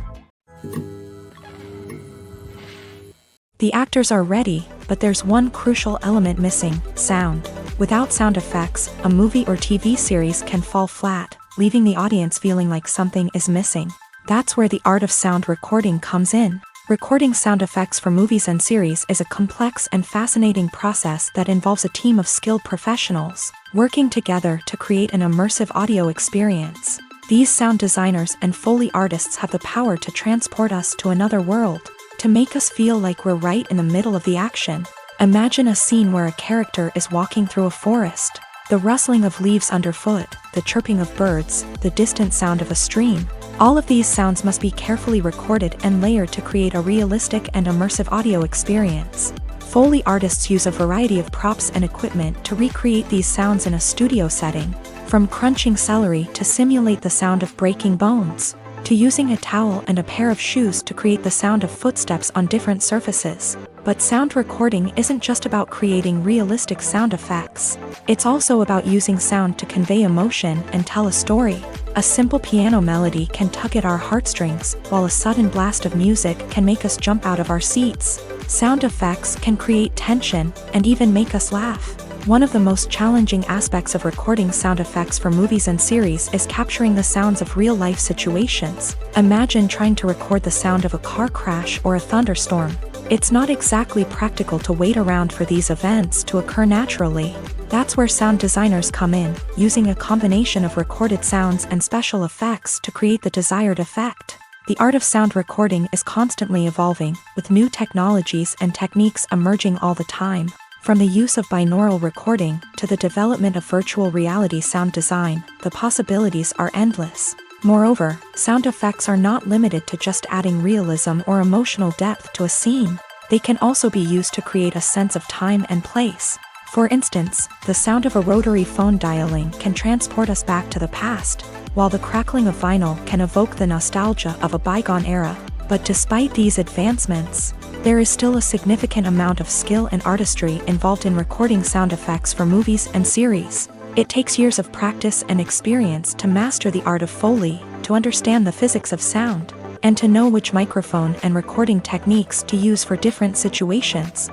The actors are ready, but there's one crucial element missing: sound. Without sound effects, a movie or TV series can fall flat, leaving the audience feeling like something is missing. That's where the art of sound recording comes in. Recording sound effects for movies and series is a complex and fascinating process that involves a team of skilled professionals. working together to create an immersive audio experience. These sound designers and Foley artists have the power to transport us to another world, to make us feel like we're right in the middle of the action. Imagine a scene where a character is walking through a forest. The rustling of leaves underfoot, the chirping of birds, the distant sound of a stream. All of these sounds must be carefully recorded and layered to create a realistic and immersive audio experience. Foley artists use a variety of props and equipment to recreate these sounds in a studio setting, from crunching celery to simulate the sound of breaking bones, to using a towel and a pair of shoes to create the sound of footsteps on different surfaces. But sound recording isn't just about creating realistic sound effects. It's also about using sound to convey emotion and tell a story. A simple piano melody can tug at our heartstrings, while a sudden blast of music can make us jump out of our seats. Sound effects can create tension and even make us laugh. One of the most challenging aspects of recording sound effects for movies and series is capturing the sounds of real-life situations. Imagine trying to record the sound of a car crash or a thunderstorm. It's not exactly practical to wait around for these events to occur naturally. That's where sound designers come in, using a combination of recorded sounds and special effects to create the desired effect. The art of sound recording is constantly evolving, with new technologies and techniques emerging all the time. From the use of binaural recording to the development of virtual reality sound design, the possibilities are endless. Moreover, sound effects are not limited to just adding realism or emotional depth to a scene. They can also be used to create a sense of time and place. For instance, the sound of a rotary phone dialing can transport us back to the past, while the crackling of vinyl can evoke the nostalgia of a bygone era. But despite these advancements, there is still a significant amount of skill and artistry involved in recording sound effects for movies and series. It takes years of practice and experience to master the art of Foley, to understand the physics of sound, and to know which microphone and recording techniques to use for different situations.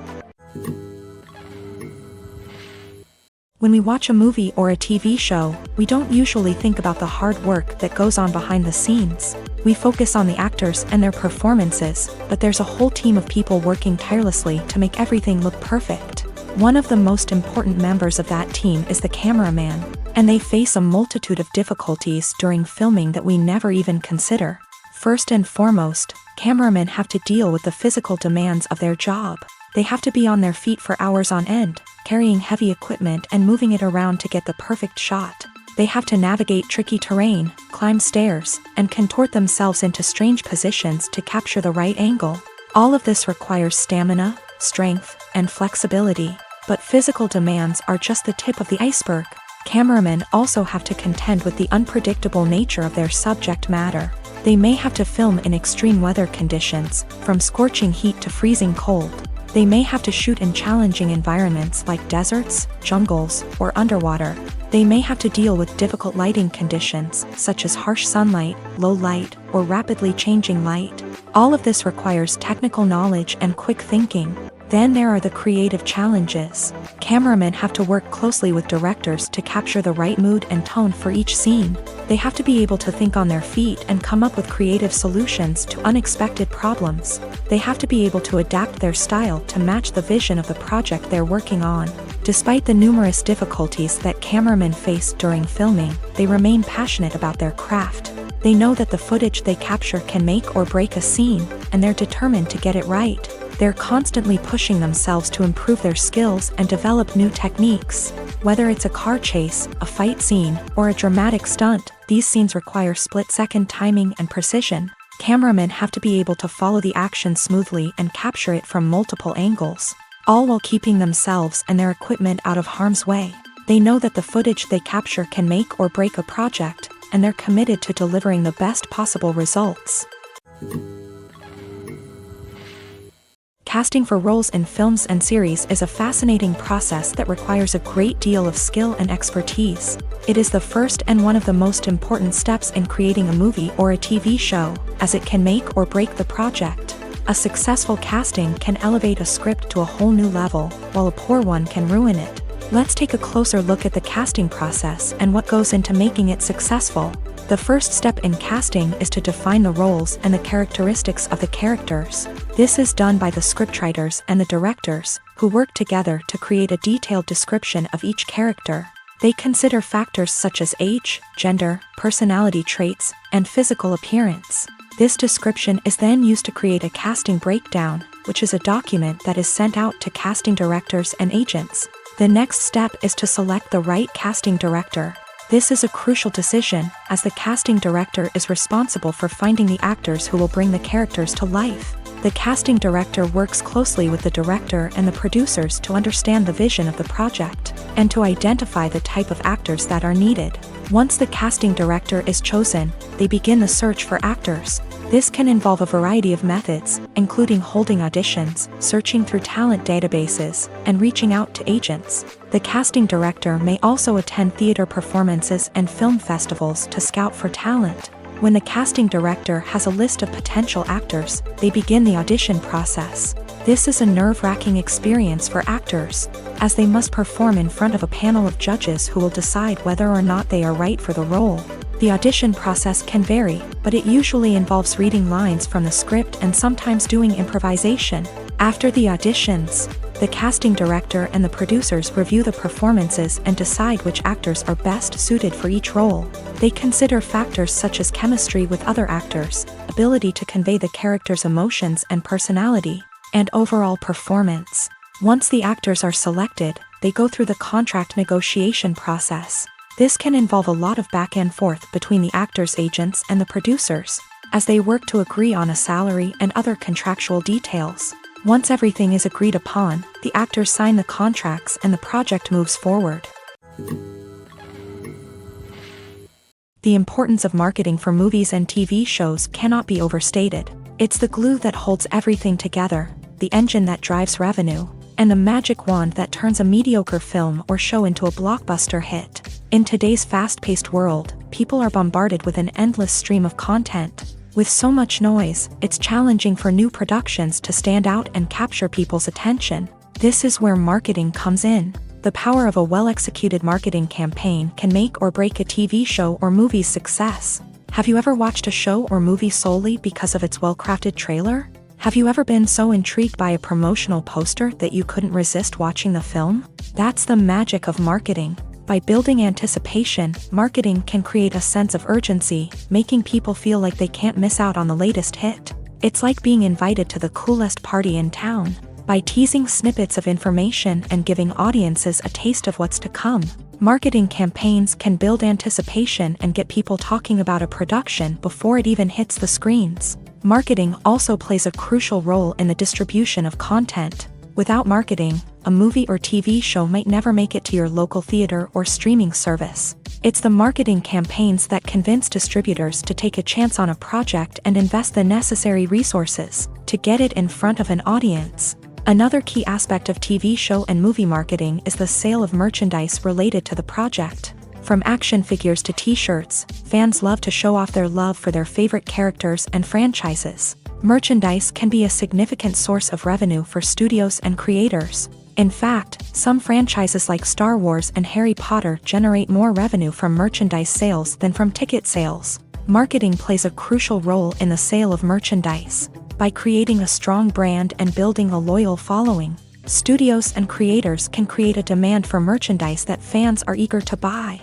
When we watch a movie or a TV show, we don't usually think about the hard work that goes on behind the scenes. We focus on the actors and their performances, but there's a whole team of people working tirelessly to make everything look perfect. One of the most important members of that team is the cameraman, and they face a multitude of difficulties during filming that we never even consider. First and foremost, cameramen have to deal with the physical demands of their job. They have to be on their feet for hours on end, carrying heavy equipment and moving it around to get the perfect shot. They have to navigate tricky terrain, climb stairs, and contort themselves into strange positions to capture the right angle. All of this requires stamina, strength, and flexibility. But physical demands are just the tip of the iceberg. Cameramen also have to contend with the unpredictable nature of their subject matter. They may have to film in extreme weather conditions, from scorching heat to freezing cold. They may have to shoot in challenging environments like deserts, jungles, or underwater. They may have to deal with difficult lighting conditions, such as harsh sunlight, low light, or rapidly changing light. All of this requires technical knowledge and quick thinking. Then there are the creative challenges. Cameramen have to work closely with directors to capture the right mood and tone for each scene. They have to be able to think on their feet and come up with creative solutions to unexpected problems. They have to be able to adapt their style to match the vision of the project they're working on. Despite the numerous difficulties that cameramen face during filming, they remain passionate about their craft. They know that the footage they capture can make or break a scene, and they're determined to get it right. They're constantly pushing themselves to improve their skills and develop new techniques. Whether it's a car chase, a fight scene, or a dramatic stunt, these scenes require split-second timing and precision. Cameramen have to be able to follow the action smoothly and capture it from multiple angles, all while keeping themselves and their equipment out of harm's way. They know that the footage they capture can make or break a project, and they're committed to delivering the best possible results. Casting for roles in films and series is a fascinating process that requires a great deal of skill and expertise. It is the first and one of the most important steps in creating a movie or a TV show, as it can make or break the project. A successful casting can elevate a script to a whole new level, while a poor one can ruin it. Let's take a closer look at the casting process and what goes into making it successful. The first step in casting is to define the roles and the characteristics of the characters. This is done by the scriptwriters and the directors, who work together to create a detailed description of each character. They consider factors such as age, gender, personality traits, and physical appearance. This description is then used to create a casting breakdown, which is a document that is sent out to casting directors and agents. The next step is to select the right casting director. This is a crucial decision, as the casting director is responsible for finding the actors who will bring the characters to life. The casting director works closely with the director and the producers to understand the vision of the project, and to identify the type of actors that are needed. Once the casting director is chosen, they begin the search for actors. This can involve a variety of methods, including holding auditions, searching through talent databases, and reaching out to agents. The casting director may also attend theater performances and film festivals to scout for talent. When the casting director has a list of potential actors, they begin the audition process. This is a nerve-wracking experience for actors, as they must perform in front of a panel of judges who will decide whether or not they are right for the role. The audition process can vary, but it usually involves reading lines from the script and sometimes doing improvisation. After the auditions, the casting director and the producers review the performances and decide which actors are best suited for each role. They consider factors such as chemistry with other actors, ability to convey the character's emotions and personality, and overall performance. Once the actors are selected, they go through the contract negotiation process. This can involve a lot of back and forth between the actors' agents and the producers, as they work to agree on a salary and other contractual details. Once everything is agreed upon, the actors sign the contracts and the project moves forward. The importance of marketing for movies and TV shows cannot be overstated. It's the glue that holds everything together, the engine that drives revenue, and the magic wand that turns a mediocre film or show into a blockbuster hit. In today's fast-paced world, people are bombarded with an endless stream of content. With so much noise, it's challenging for new productions to stand out and capture people's attention. This is where marketing comes in. The power of a well-executed marketing campaign can make or break a TV show or movie's success. Have you ever watched a show or movie solely because of its well-crafted trailer? Have you ever been so intrigued by a promotional poster that you couldn't resist watching the film? That's the magic of marketing. By building anticipation, marketing can create a sense of urgency, making people feel like they can't miss out on the latest hit. It's like being invited to the coolest party in town. By teasing snippets of information and giving audiences a taste of what's to come, marketing campaigns can build anticipation and get people talking about a production before it even hits the screens. Marketing also plays a crucial role in the distribution of content. Without marketing, a movie or TV show might never make it to your local theater or streaming service. It's the marketing campaigns that convince distributors to take a chance on a project and invest the necessary resources to get it in front of an audience. Another key aspect of TV show and movie marketing is the sale of merchandise related to the project. From action figures to t-shirts, fans love to show off their love for their favorite characters and franchises. Merchandise can be a significant source of revenue for studios and creators. In fact, some franchises like Star Wars and Harry Potter generate more revenue from merchandise sales than from ticket sales. Marketing plays a crucial role in the sale of merchandise. By creating a strong brand and building a loyal following, studios and creators can create a demand for merchandise that fans are eager to buy.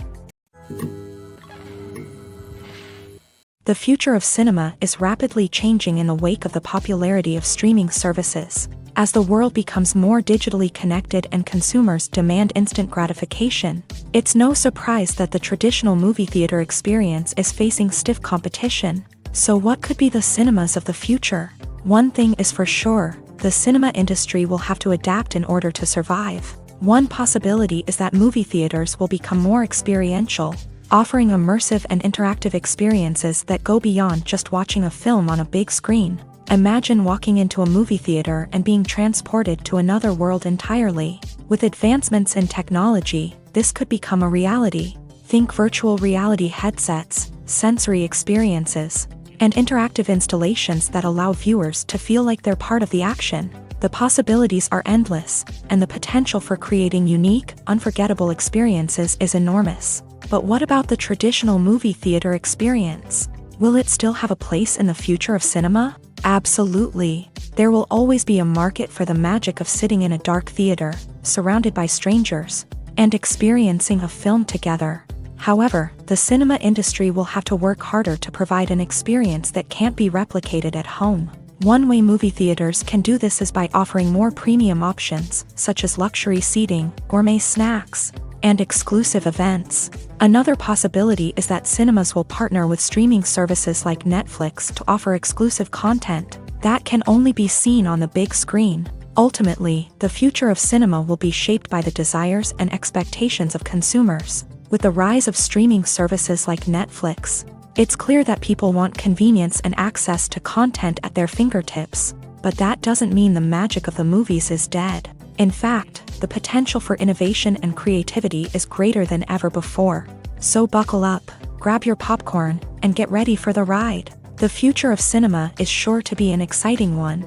The future of cinema is rapidly changing in the wake of the popularity of streaming services. As the world becomes more digitally connected and consumers demand instant gratification, it's no surprise that the traditional movie theater experience is facing stiff competition. So what could be the cinemas of the future? One thing is for sure, the cinema industry will have to adapt in order to survive. One possibility is that movie theaters will become more experiential, offering immersive and interactive experiences that go beyond just watching a film on a big screen. Imagine walking into a movie theater and being transported to another world entirely. With advancements in technology, this could become a reality. Think virtual reality headsets, sensory experiences, and interactive installations that allow viewers to feel like they're part of the action. The possibilities are endless, and the potential for creating unique, unforgettable experiences is enormous. But what about the traditional movie theater experience? Will it still have a place in the future of cinema? Absolutely. There will always be a market for the magic of sitting in a dark theater, surrounded by strangers, and experiencing a film together. However, the cinema industry will have to work harder to provide an experience that can't be replicated at home. One way movie theaters can do this is by offering more premium options, such as luxury seating, gourmet snacks, and exclusive events. Another possibility is that cinemas will partner with streaming services like Netflix to offer exclusive content that can only be seen on the big screen. Ultimately, the future of cinema will be shaped by the desires and expectations of consumers. With the rise of streaming services like Netflix, it's clear that people want convenience and access to content at their fingertips. But that doesn't mean the magic of the movies is dead. In fact, the potential for innovation and creativity is greater than ever before. So buckle up, grab your popcorn, and get ready for the ride. The future of cinema is sure to be an exciting one.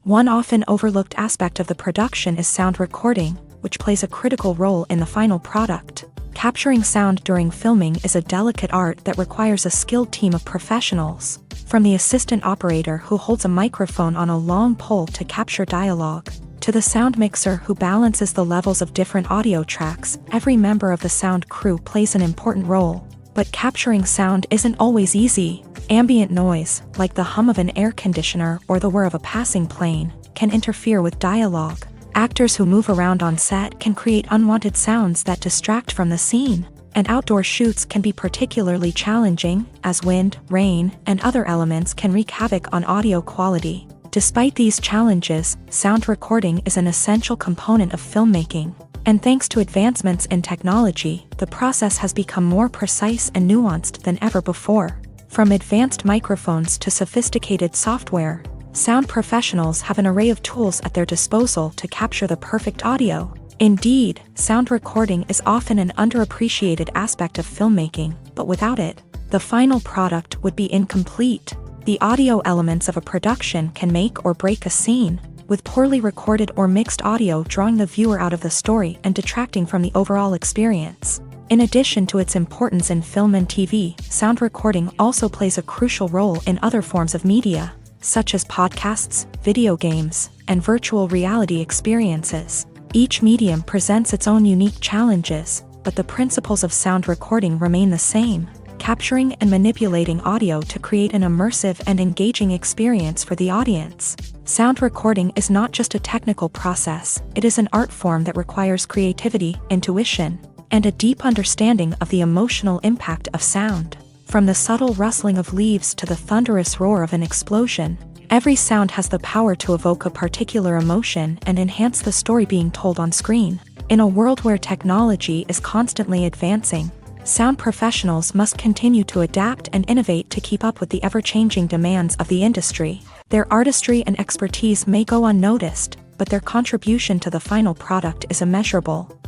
One often overlooked aspect of the production is sound recording, which plays a critical role in the final product. Capturing sound during filming is a delicate art that requires a skilled team of professionals. From the assistant operator who holds a microphone on a long pole to capture dialogue, to the sound mixer who balances the levels of different audio tracks, every member of the sound crew plays an important role. But capturing sound isn't always easy. Ambient noise, like the hum of an air conditioner or the whir of a passing plane, can interfere with dialogue. Actors who move around on set can create unwanted sounds that distract from the scene. And outdoor shoots can be particularly challenging, as wind, rain, and other elements can wreak havoc on audio quality. Despite these challenges, sound recording is an essential component of filmmaking. And thanks to advancements in technology, the process has become more precise and nuanced than ever before. From advanced microphones to sophisticated software, sound professionals have an array of tools at their disposal to capture the perfect audio. Indeed, sound recording is often an underappreciated aspect of filmmaking, but without it, the final product would be incomplete. The audio elements of a production can make or break a scene, with poorly recorded or mixed audio drawing the viewer out of the story and detracting from the overall experience. In addition to its importance in film and TV, sound recording also plays a crucial role in other forms of media, such as podcasts, video games, and virtual reality experiences. Each medium presents its own unique challenges, but the principles of sound recording remain the same: capturing and manipulating audio to create an immersive and engaging experience for the audience. Sound recording is not just a technical process, it is an art form that requires creativity, intuition, and a deep understanding of the emotional impact of sound. From the subtle rustling of leaves to the thunderous roar of an explosion, every sound has the power to evoke a particular emotion and enhance the story being told on screen. In a world where technology is constantly advancing, sound professionals must continue to adapt and innovate to keep up with the ever-changing demands of the industry. Their artistry and expertise may go unnoticed, but their contribution to the final product is immeasurable.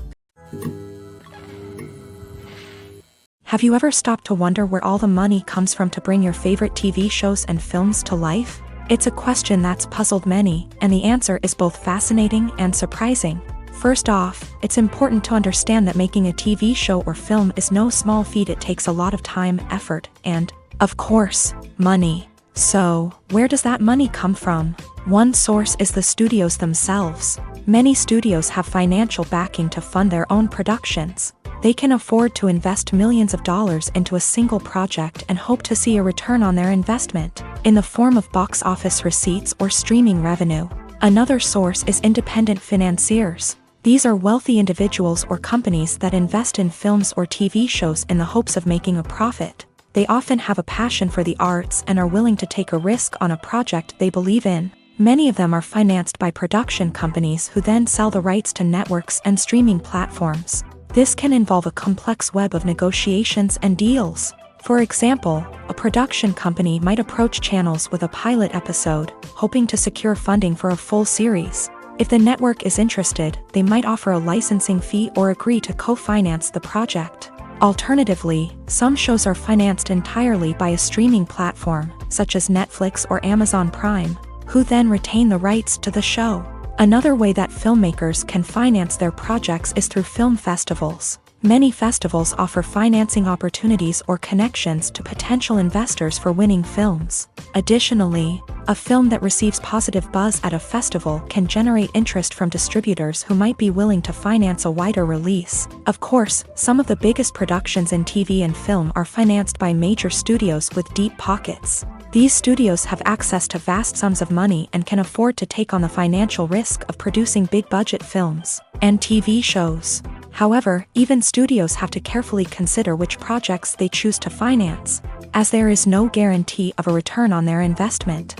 Have you ever stopped to wonder where all the money comes from to bring your favorite TV shows and films to life? It's a question that's puzzled many, and the answer is both fascinating and surprising. First off, it's important to understand that making a TV show or film is no small feat. It takes a lot of time, effort, and, of course, money. So, where does that money come from? One source is the studios themselves. Many studios have financial backing to fund their own productions. They can afford to invest millions of dollars into a single project and hope to see a return on their investment, in the form of box office receipts or streaming revenue. Another source is independent financiers. These are wealthy individuals or companies that invest in films or TV shows in the hopes of making a profit. They often have a passion for the arts and are willing to take a risk on a project they believe in. Many of them are financed by production companies who then sell the rights to networks and streaming platforms. This can involve a complex web of negotiations and deals. For example, a production company might approach channels with a pilot episode, hoping to secure funding for a full series. If the network is interested, they might offer a licensing fee or agree to co-finance the project. Alternatively, some shows are financed entirely by a streaming platform, such as Netflix or Amazon Prime, who then retain the rights to the show. Another way that filmmakers can finance their projects is through film festivals. Many festivals offer financing opportunities or connections to potential investors for winning films. Additionally, a film that receives positive buzz at a festival can generate interest from distributors who might be willing to finance a wider release. Of course, some of the biggest productions in TV and film are financed by major studios with deep pockets. These studios have access to vast sums of money and can afford to take on the financial risk of producing big-budget films and TV shows. However, even studios have to carefully consider which projects they choose to finance, as there is no guarantee of a return on their investment.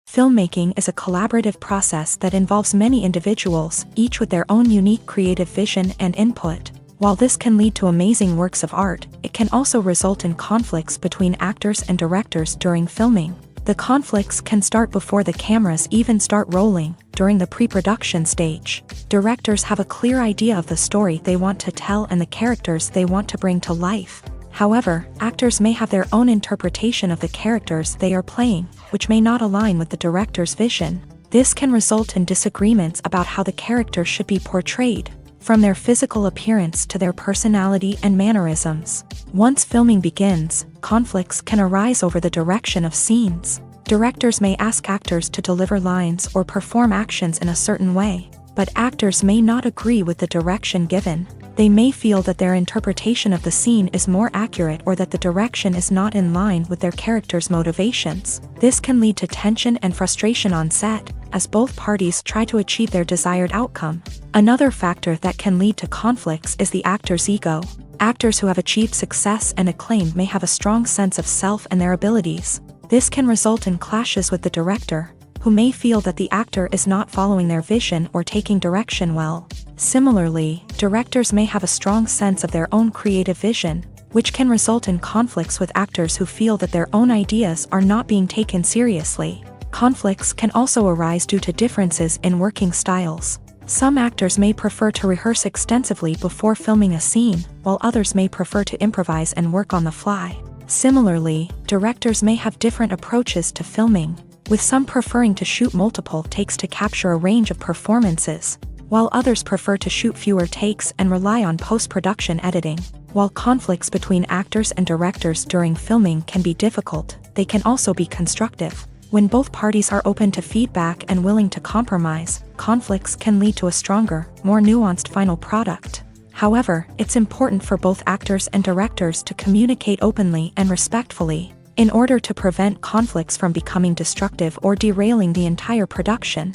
Filmmaking is a collaborative process that involves many individuals, each with their own unique creative vision and input. While this can lead to amazing works of art, it can also result in conflicts between actors and directors during filming. The conflicts can start before the cameras even start rolling, during the pre-production stage. Directors have a clear idea of the story they want to tell and the characters they want to bring to life. However, actors may have their own interpretation of the characters they are playing, which may not align with the director's vision. This can result in disagreements about how the characters should be portrayed, from their physical appearance to their personality and mannerisms. Once filming begins, conflicts can arise over the direction of scenes. Directors may ask actors to deliver lines or perform actions in a certain way, but actors may not agree with the direction given. They may feel that their interpretation of the scene is more accurate or that the direction is not in line with their character's motivations. This can lead to tension and frustration on set, as both parties try to achieve their desired outcome. Another factor that can lead to conflicts is the actor's ego. Actors who have achieved success and acclaim may have a strong sense of self and their abilities. This can result in clashes with the director, who may feel that the actor is not following their vision or taking direction well. Similarly, directors may have a strong sense of their own creative vision, which can result in conflicts with actors who feel that their own ideas are not being taken seriously. Conflicts can also arise due to differences in working styles. Some actors may prefer to rehearse extensively before filming a scene, while others may prefer to improvise and work on the fly. Similarly, directors may have different approaches to filming, with some preferring to shoot multiple takes to capture a range of performances, while others prefer to shoot fewer takes and rely on post-production editing. While conflicts between actors and directors during filming can be difficult, they can also be constructive. When both parties are open to feedback and willing to compromise, conflicts can lead to a stronger, more nuanced final product. However, it's important for both actors and directors to communicate openly and respectfully, in order to prevent conflicts from becoming destructive or derailing the entire production.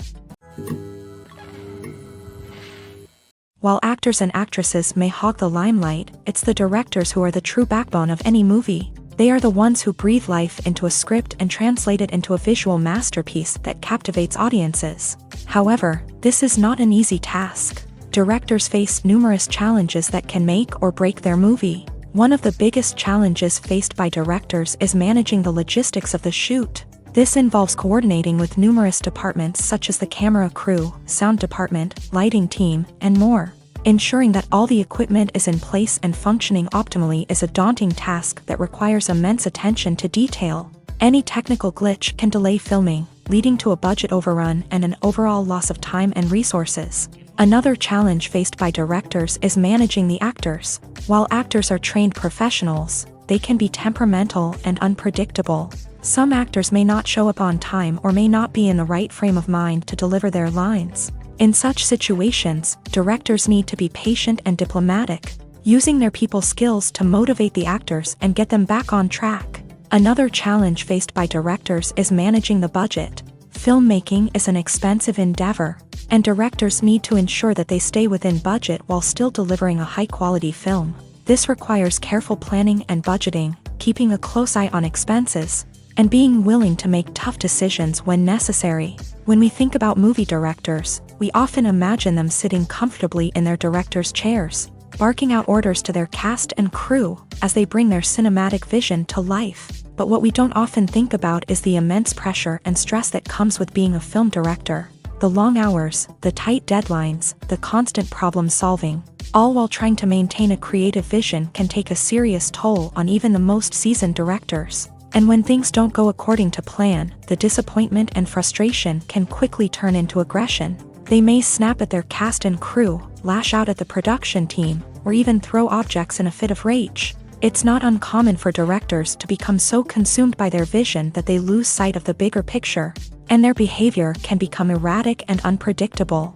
While actors and actresses may hog the limelight, it's the directors who are the true backbone of any movie. They are the ones who breathe life into a script and translate it into a visual masterpiece that captivates audiences. However, this is not an easy task. Directors face numerous challenges that can make or break their movie. One of the biggest challenges faced by directors is managing the logistics of the shoot. This involves coordinating with numerous departments such as the camera crew, sound department, lighting team, and more. Ensuring that all the equipment is in place and functioning optimally is a daunting task that requires immense attention to detail. Any technical glitch can delay filming, leading to a budget overrun and an overall loss of time and resources. Another challenge faced by directors is managing the actors. While actors are trained professionals, they can be temperamental and unpredictable. Some actors may not show up on time or may not be in the right frame of mind to deliver their lines. In such situations, directors need to be patient and diplomatic, using their people skills to motivate the actors and get them back on track. Another challenge faced by directors is managing the budget. Filmmaking is an expensive endeavor, and directors need to ensure that they stay within budget while still delivering a high-quality film. This requires careful planning and budgeting, keeping a close eye on expenses, and being willing to make tough decisions when necessary. When we think about movie directors, we often imagine them sitting comfortably in their director's chairs, barking out orders to their cast and crew as they bring their cinematic vision to life. But what we don't often think about is the immense pressure and stress that comes with being a film director. The long hours, the tight deadlines, the constant problem solving, all while trying to maintain a creative vision can take a serious toll on even the most seasoned directors. And when things don't go according to plan, the disappointment and frustration can quickly turn into aggression. They may snap at their cast and crew, lash out at the production team, or even throw objects in a fit of rage. It's not uncommon for directors to become so consumed by their vision that they lose sight of the bigger picture, and their behavior can become erratic and unpredictable.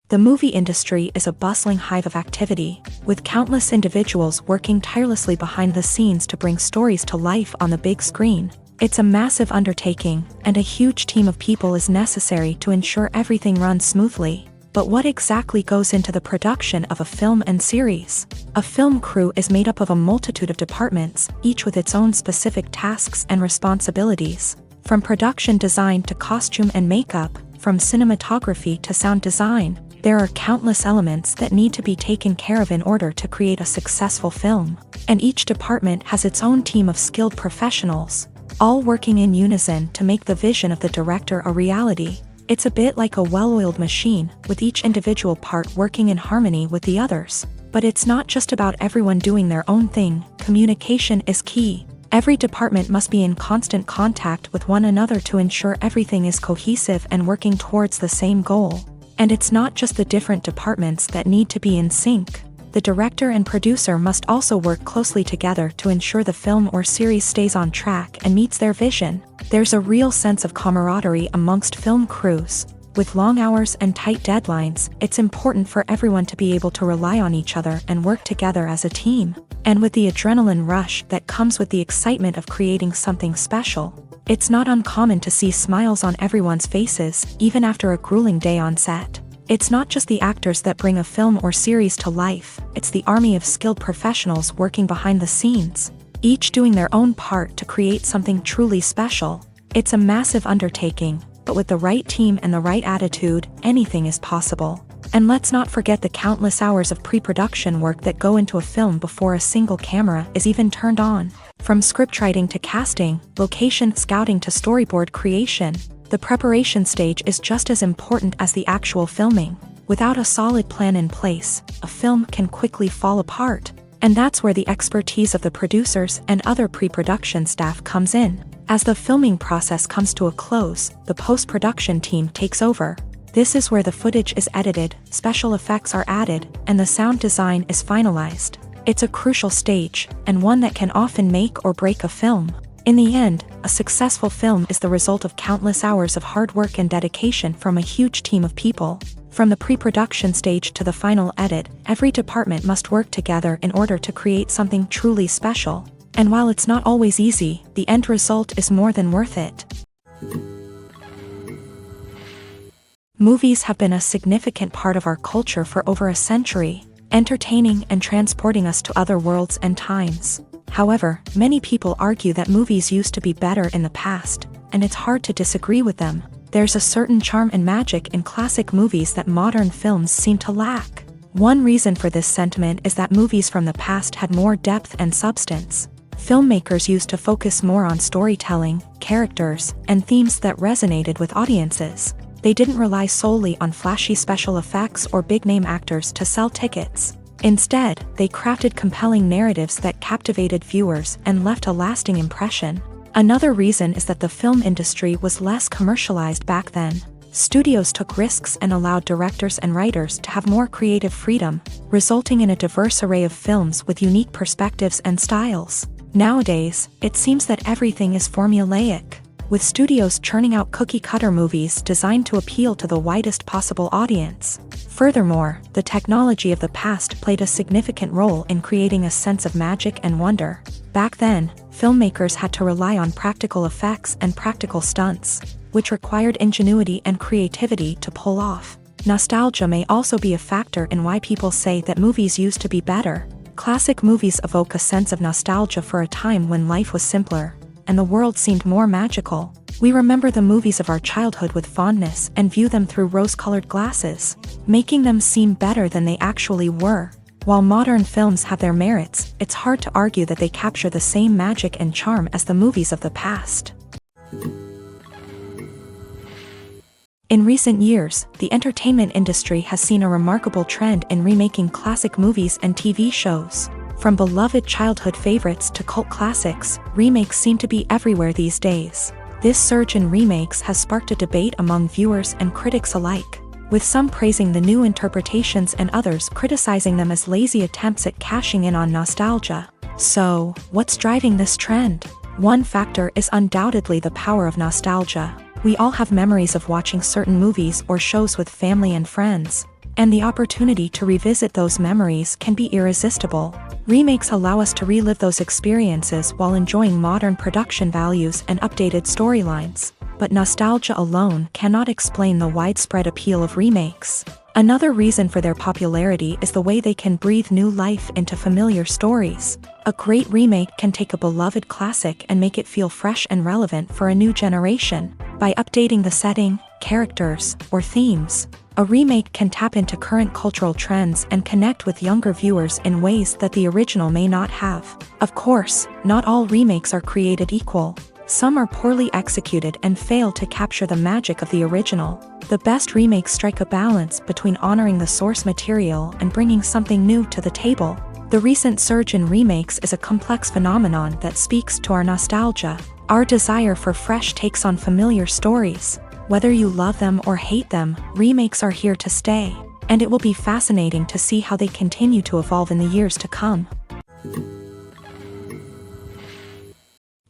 The movie industry is a bustling hive of activity, with countless individuals working tirelessly behind the scenes to bring stories to life on the big screen. It's a massive undertaking, and a huge team of people is necessary to ensure everything runs smoothly. But what exactly goes into the production of a film and series? A film crew is made up of a multitude of departments, each with its own specific tasks and responsibilities. From production design to costume and makeup, from cinematography to sound design, there are countless elements that need to be taken care of in order to create a successful film. And each department has its own team of skilled professionals, all working in unison to make the vision of the director a reality. It's a bit like a well-oiled machine, with each individual part working in harmony with the others. But it's not just about everyone doing their own thing. Communication is key. Every department must be in constant contact with one another to ensure everything is cohesive and working towards the same goal. And it's not just the different departments that need to be in sync. The director and producer must also work closely together to ensure the film or series stays on track and meets their vision. There's a real sense of camaraderie amongst film crews. With long hours and tight deadlines, it's important for everyone to be able to rely on each other and work together as a team. And with the adrenaline rush that comes with the excitement of creating something special, it's not uncommon to see smiles on everyone's faces, even after a grueling day on set. It's not just the actors that bring a film or series to life, it's the army of skilled professionals working behind the scenes, each doing their own part to create something truly special. It's a massive undertaking, but with the right team and the right attitude, anything is possible. And let's not forget the countless hours of pre-production work that go into a film before a single camera is even turned on. From scriptwriting to casting, location scouting to storyboard creation, the preparation stage is just as important as the actual filming. Without a solid plan in place, a film can quickly fall apart. And that's where the expertise of the producers and other pre-production staff comes in. As the filming process comes to a close, the post-production team takes over. This is where the footage is edited, special effects are added, and the sound design is finalized. It's a crucial stage, and one that can often make or break a film. In the end, a successful film is the result of countless hours of hard work and dedication from a huge team of people. From the pre-production stage to the final edit, every department must work together in order to create something truly special. And while it's not always easy, the end result is more than worth it. Movies have been a significant part of our culture for over a century, entertaining and transporting us to other worlds and times. However, many people argue that movies used to be better in the past, and it's hard to disagree with them. There's a certain charm and magic in classic movies that modern films seem to lack. One reason for this sentiment is that movies from the past had more depth and substance. Filmmakers used to focus more on storytelling, characters, and themes that resonated with audiences. They didn't rely solely on flashy special effects or big-name actors to sell tickets. Instead, they crafted compelling narratives that captivated viewers and left a lasting impression. Another reason is that the film industry was less commercialized back then. Studios took risks and allowed directors and writers to have more creative freedom, resulting in a diverse array of films with unique perspectives and styles. Nowadays, it seems that everything is formulaic, with studios churning out cookie-cutter movies designed to appeal to the widest possible audience. Furthermore, the technology of the past played a significant role in creating a sense of magic and wonder. Back then, filmmakers had to rely on practical effects and practical stunts, which required ingenuity and creativity to pull off. Nostalgia may also be a factor in why people say that movies used to be better. Classic movies evoke a sense of nostalgia for a time when life was simpler, and the world seemed more magical. We remember the movies of our childhood with fondness and view them through rose-colored glasses, making them seem better than they actually were. While modern films have their merits, it's hard to argue that they capture the same magic and charm as the movies of the past. In recent years, the entertainment industry has seen a remarkable trend in remaking classic movies and TV shows. From beloved childhood favorites to cult classics, remakes seem to be everywhere these days. This surge in remakes has sparked a debate among viewers and critics alike, with some praising the new interpretations and others criticizing them as lazy attempts at cashing in on nostalgia. So, what's driving this trend? One factor is undoubtedly the power of nostalgia. We all have memories of watching certain movies or shows with family and friends, and the opportunity to revisit those memories can be irresistible. Remakes allow us to relive those experiences while enjoying modern production values and updated storylines. But nostalgia alone cannot explain the widespread appeal of remakes. Another reason for their popularity is the way they can breathe new life into familiar stories. A great remake can take a beloved classic and make it feel fresh and relevant for a new generation. By updating the setting, characters, or themes, a remake can tap into current cultural trends and connect with younger viewers in ways that the original may not have. Of course, not all remakes are created equal. Some are poorly executed and fail to capture the magic of the original. The best remakes strike a balance between honoring the source material and bringing something new to the table. The recent surge in remakes is a complex phenomenon that speaks to our nostalgia, our desire for fresh takes on familiar stories. Whether you love them or hate them, remakes are here to stay, and it will be fascinating to see how they continue to evolve in the years to come.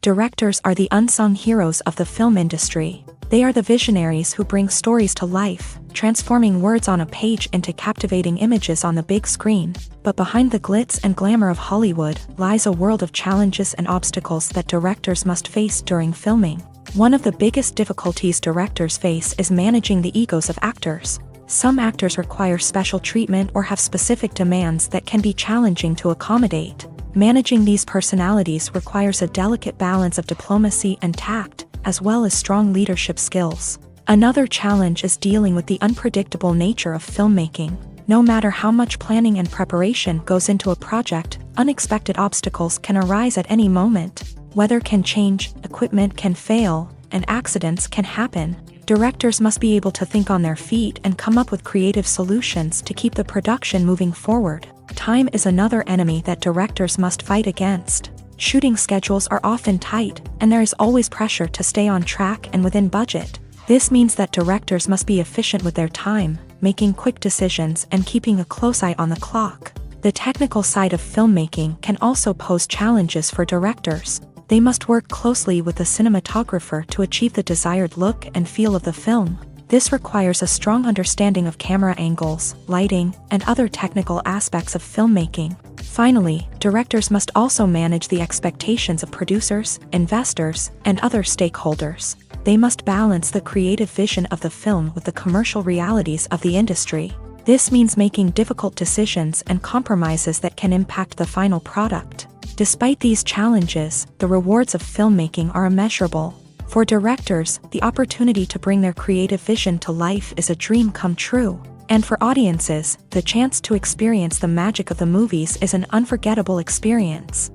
Directors are the unsung heroes of the film industry. They are the visionaries who bring stories to life, transforming words on a page into captivating images on the big screen. But behind the glitz and glamour of Hollywood lies a world of challenges and obstacles that directors must face during filming. One of the biggest difficulties directors face is managing the egos of actors. Some actors require special treatment or have specific demands that can be challenging to accommodate. Managing these personalities requires a delicate balance of diplomacy and tact, as well as strong leadership skills. Another challenge is dealing with the unpredictable nature of filmmaking. No matter how much planning and preparation goes into a project, unexpected obstacles can arise at any moment. Weather can change, equipment can fail, and accidents can happen. Directors must be able to think on their feet and come up with creative solutions to keep the production moving forward. Time is another enemy that directors must fight against. Shooting schedules are often tight, and there is always pressure to stay on track and within budget. This means that directors must be efficient with their time, making quick decisions and keeping a close eye on the clock. The technical side of filmmaking can also pose challenges for directors. They must work closely with the cinematographer to achieve the desired look and feel of the film. This requires a strong understanding of camera angles, lighting, and other technical aspects of filmmaking. Finally, directors must also manage the expectations of producers, investors, and other stakeholders. They must balance the creative vision of the film with the commercial realities of the industry. This means making difficult decisions and compromises that can impact the final product. Despite these challenges, the rewards of filmmaking are immeasurable. For directors, the opportunity to bring their creative vision to life is a dream come true. And for audiences, the chance to experience the magic of the movies is an unforgettable experience.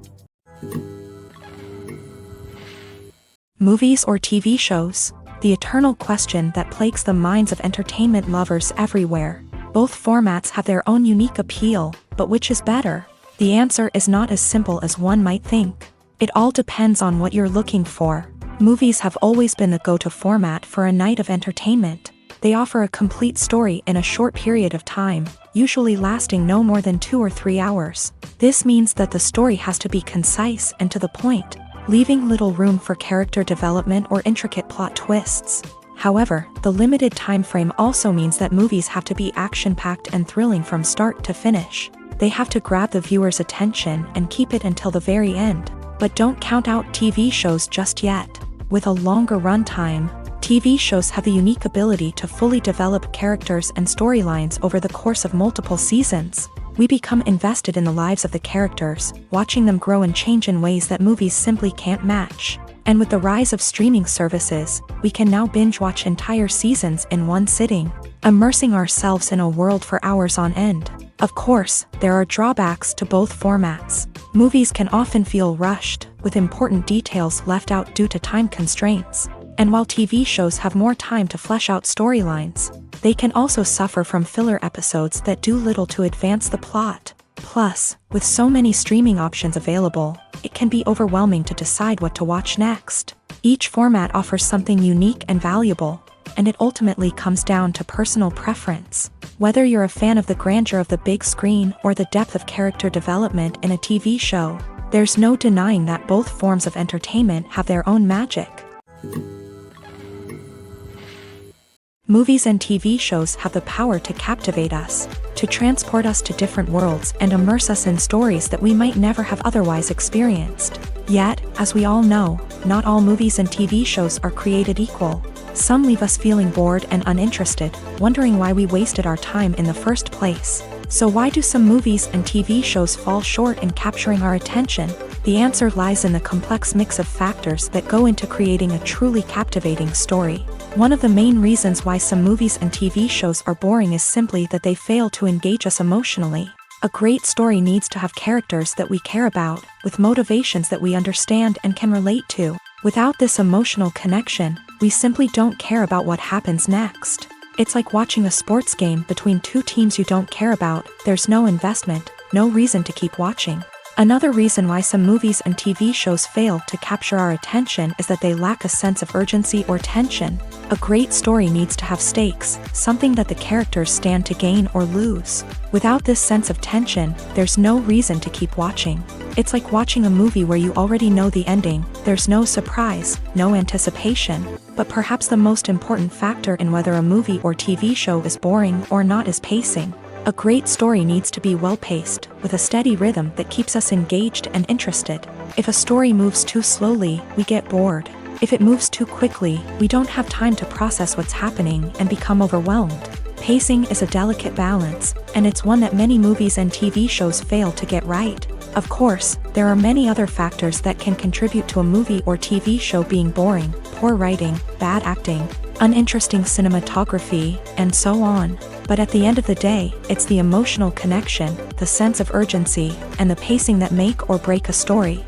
Movies or TV shows? The eternal question that plagues the minds of entertainment lovers everywhere. Both formats have their own unique appeal, but which is better? The answer is not as simple as one might think. It all depends on what you're looking for. Movies have always been the go-to format for a night of entertainment. They offer a complete story in a short period of time, usually lasting no more than 2 or 3 hours. This means that the story has to be concise and to the point, leaving little room for character development or intricate plot twists. However, the limited time frame also means that movies have to be action-packed and thrilling from start to finish. They have to grab the viewer's attention and keep it until the very end. But don't count out TV shows just yet. With a longer runtime, TV shows have the unique ability to fully develop characters and storylines over the course of multiple seasons. We become invested in the lives of the characters, watching them grow and change in ways that movies simply can't match. And with the rise of streaming services, we can now binge-watch entire seasons in one sitting, immersing ourselves in a world for hours on end. Of course, there are drawbacks to both formats. Movies can often feel rushed, with important details left out due to time constraints. And while TV shows have more time to flesh out storylines, they can also suffer from filler episodes that do little to advance the plot. Plus, with so many streaming options available, it can be overwhelming to decide what to watch next. Each format offers something unique and valuable, and it ultimately comes down to personal preference. Whether you're a fan of the grandeur of the big screen or the depth of character development in a TV show, there's no denying that both forms of entertainment have their own magic. Movies and TV shows have the power to captivate us, to transport us to different worlds and immerse us in stories that we might never have otherwise experienced. Yet, as we all know, not all movies and TV shows are created equal. Some leave us feeling bored and uninterested, wondering why we wasted our time in the first place. So why do some movies and TV shows fall short in capturing our attention? The answer lies in the complex mix of factors that go into creating a truly captivating story. One of the main reasons why some movies and TV shows are boring is simply that they fail to engage us emotionally. A great story needs to have characters that we care about, with motivations that we understand and can relate to. Without this emotional connection, we simply don't care about what happens next. It's like watching a sports game between two teams you don't care about. There's no investment, no reason to keep watching. Another reason why some movies and TV shows fail to capture our attention is that they lack a sense of urgency or tension. A great story needs to have stakes, something that the characters stand to gain or lose. Without this sense of tension, there's no reason to keep watching. It's like watching a movie where you already know the ending. There's no surprise, no anticipation. But perhaps the most important factor in whether a movie or TV show is boring or not is pacing. A great story needs to be well-paced, with a steady rhythm that keeps us engaged and interested. If a story moves too slowly, we get bored. If it moves too quickly, we don't have time to process what's happening and become overwhelmed. Pacing is a delicate balance, and it's one that many movies and TV shows fail to get right. Of course, there are many other factors that can contribute to a movie or TV show being boring: poor writing, bad acting, uninteresting cinematography, and so on. But at the end of the day, it's the emotional connection, the sense of urgency, and the pacing that make or break a story.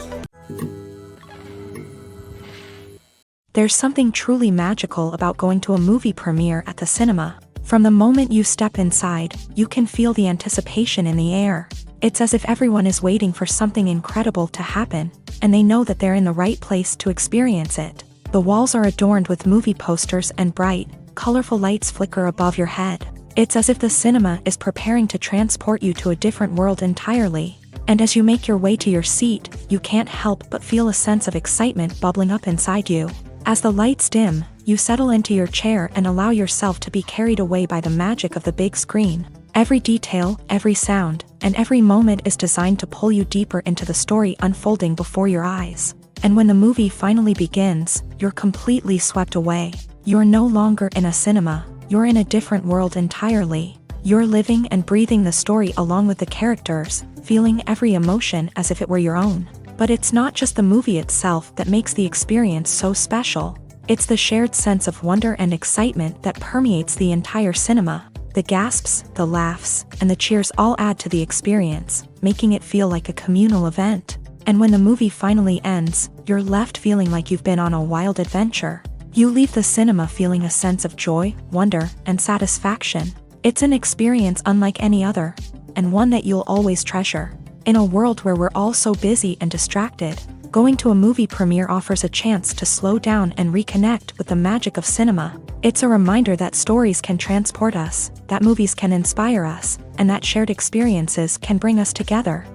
There's something truly magical about going to a movie premiere at the cinema. From the moment you step inside, you can feel the anticipation in the air. It's as if everyone is waiting for something incredible to happen, and they know that they're in the right place to experience it. The walls are adorned with movie posters and bright, colorful lights flicker above your head. It's as if the cinema is preparing to transport you to a different world entirely. And as you make your way to your seat, you can't help but feel a sense of excitement bubbling up inside you. As the lights dim, you settle into your chair and allow yourself to be carried away by the magic of the big screen. Every detail, every sound, and every moment is designed to pull you deeper into the story unfolding before your eyes. And when the movie finally begins, you're completely swept away. You're no longer in a cinema. You're in a different world entirely. You're living and breathing the story along with the characters, feeling every emotion as if it were your own. But it's not just the movie itself that makes the experience so special. It's the shared sense of wonder and excitement that permeates the entire cinema. The gasps, the laughs, and the cheers all add to the experience, making it feel like a communal event. And when the movie finally ends, you're left feeling like you've been on a wild adventure. You leave the cinema feeling a sense of joy, wonder, and satisfaction. It's an experience unlike any other, and one that you'll always treasure. In a world where we're all so busy and distracted, going to a movie premiere offers a chance to slow down and reconnect with the magic of cinema. It's a reminder that stories can transport us, that movies can inspire us, and that shared experiences can bring us together.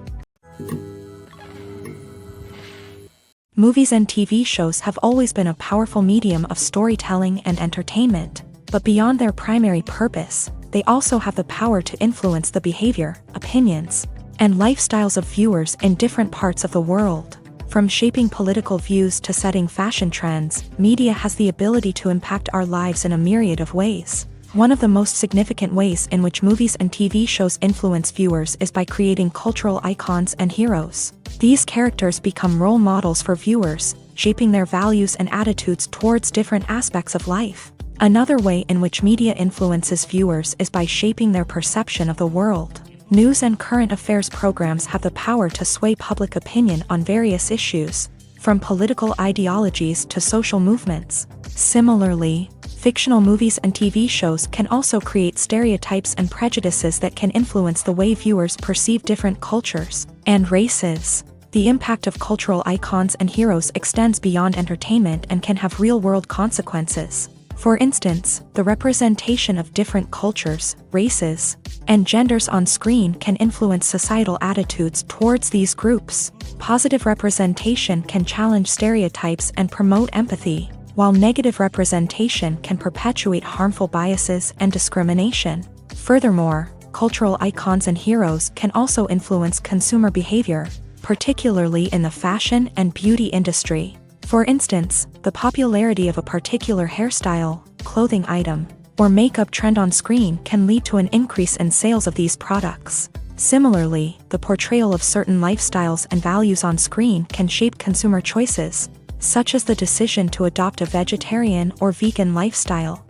Movies and TV shows have always been a powerful medium of storytelling and entertainment, but beyond their primary purpose, they also have the power to influence the behavior, opinions, and lifestyles of viewers in different parts of the world. From shaping political views to setting fashion trends, media has the ability to impact our lives in a myriad of ways. One of the most significant ways in which movies and TV shows influence viewers is by creating cultural icons and heroes. These characters become role models for viewers, shaping their values and attitudes towards different aspects of life. Another way in which media influences viewers is by shaping their perception of the world. News and current affairs programs have the power to sway public opinion on various issues, from political ideologies to social movements. Similarly, fictional movies and TV shows can also create stereotypes and prejudices that can influence the way viewers perceive different cultures and races. The impact of cultural icons and heroes extends beyond entertainment and can have real-world consequences. For instance, the representation of different cultures, races, and genders on screen can influence societal attitudes towards these groups. Positive representation can challenge stereotypes and promote empathy, while negative representation can perpetuate harmful biases and discrimination. Furthermore, cultural icons and heroes can also influence consumer behavior, particularly in the fashion and beauty industry. For instance, the popularity of a particular hairstyle, clothing item, or makeup trend on screen can lead to an increase in sales of these products. Similarly, the portrayal of certain lifestyles and values on screen can shape consumer choices, such as the decision to adopt a vegetarian or vegan lifestyle.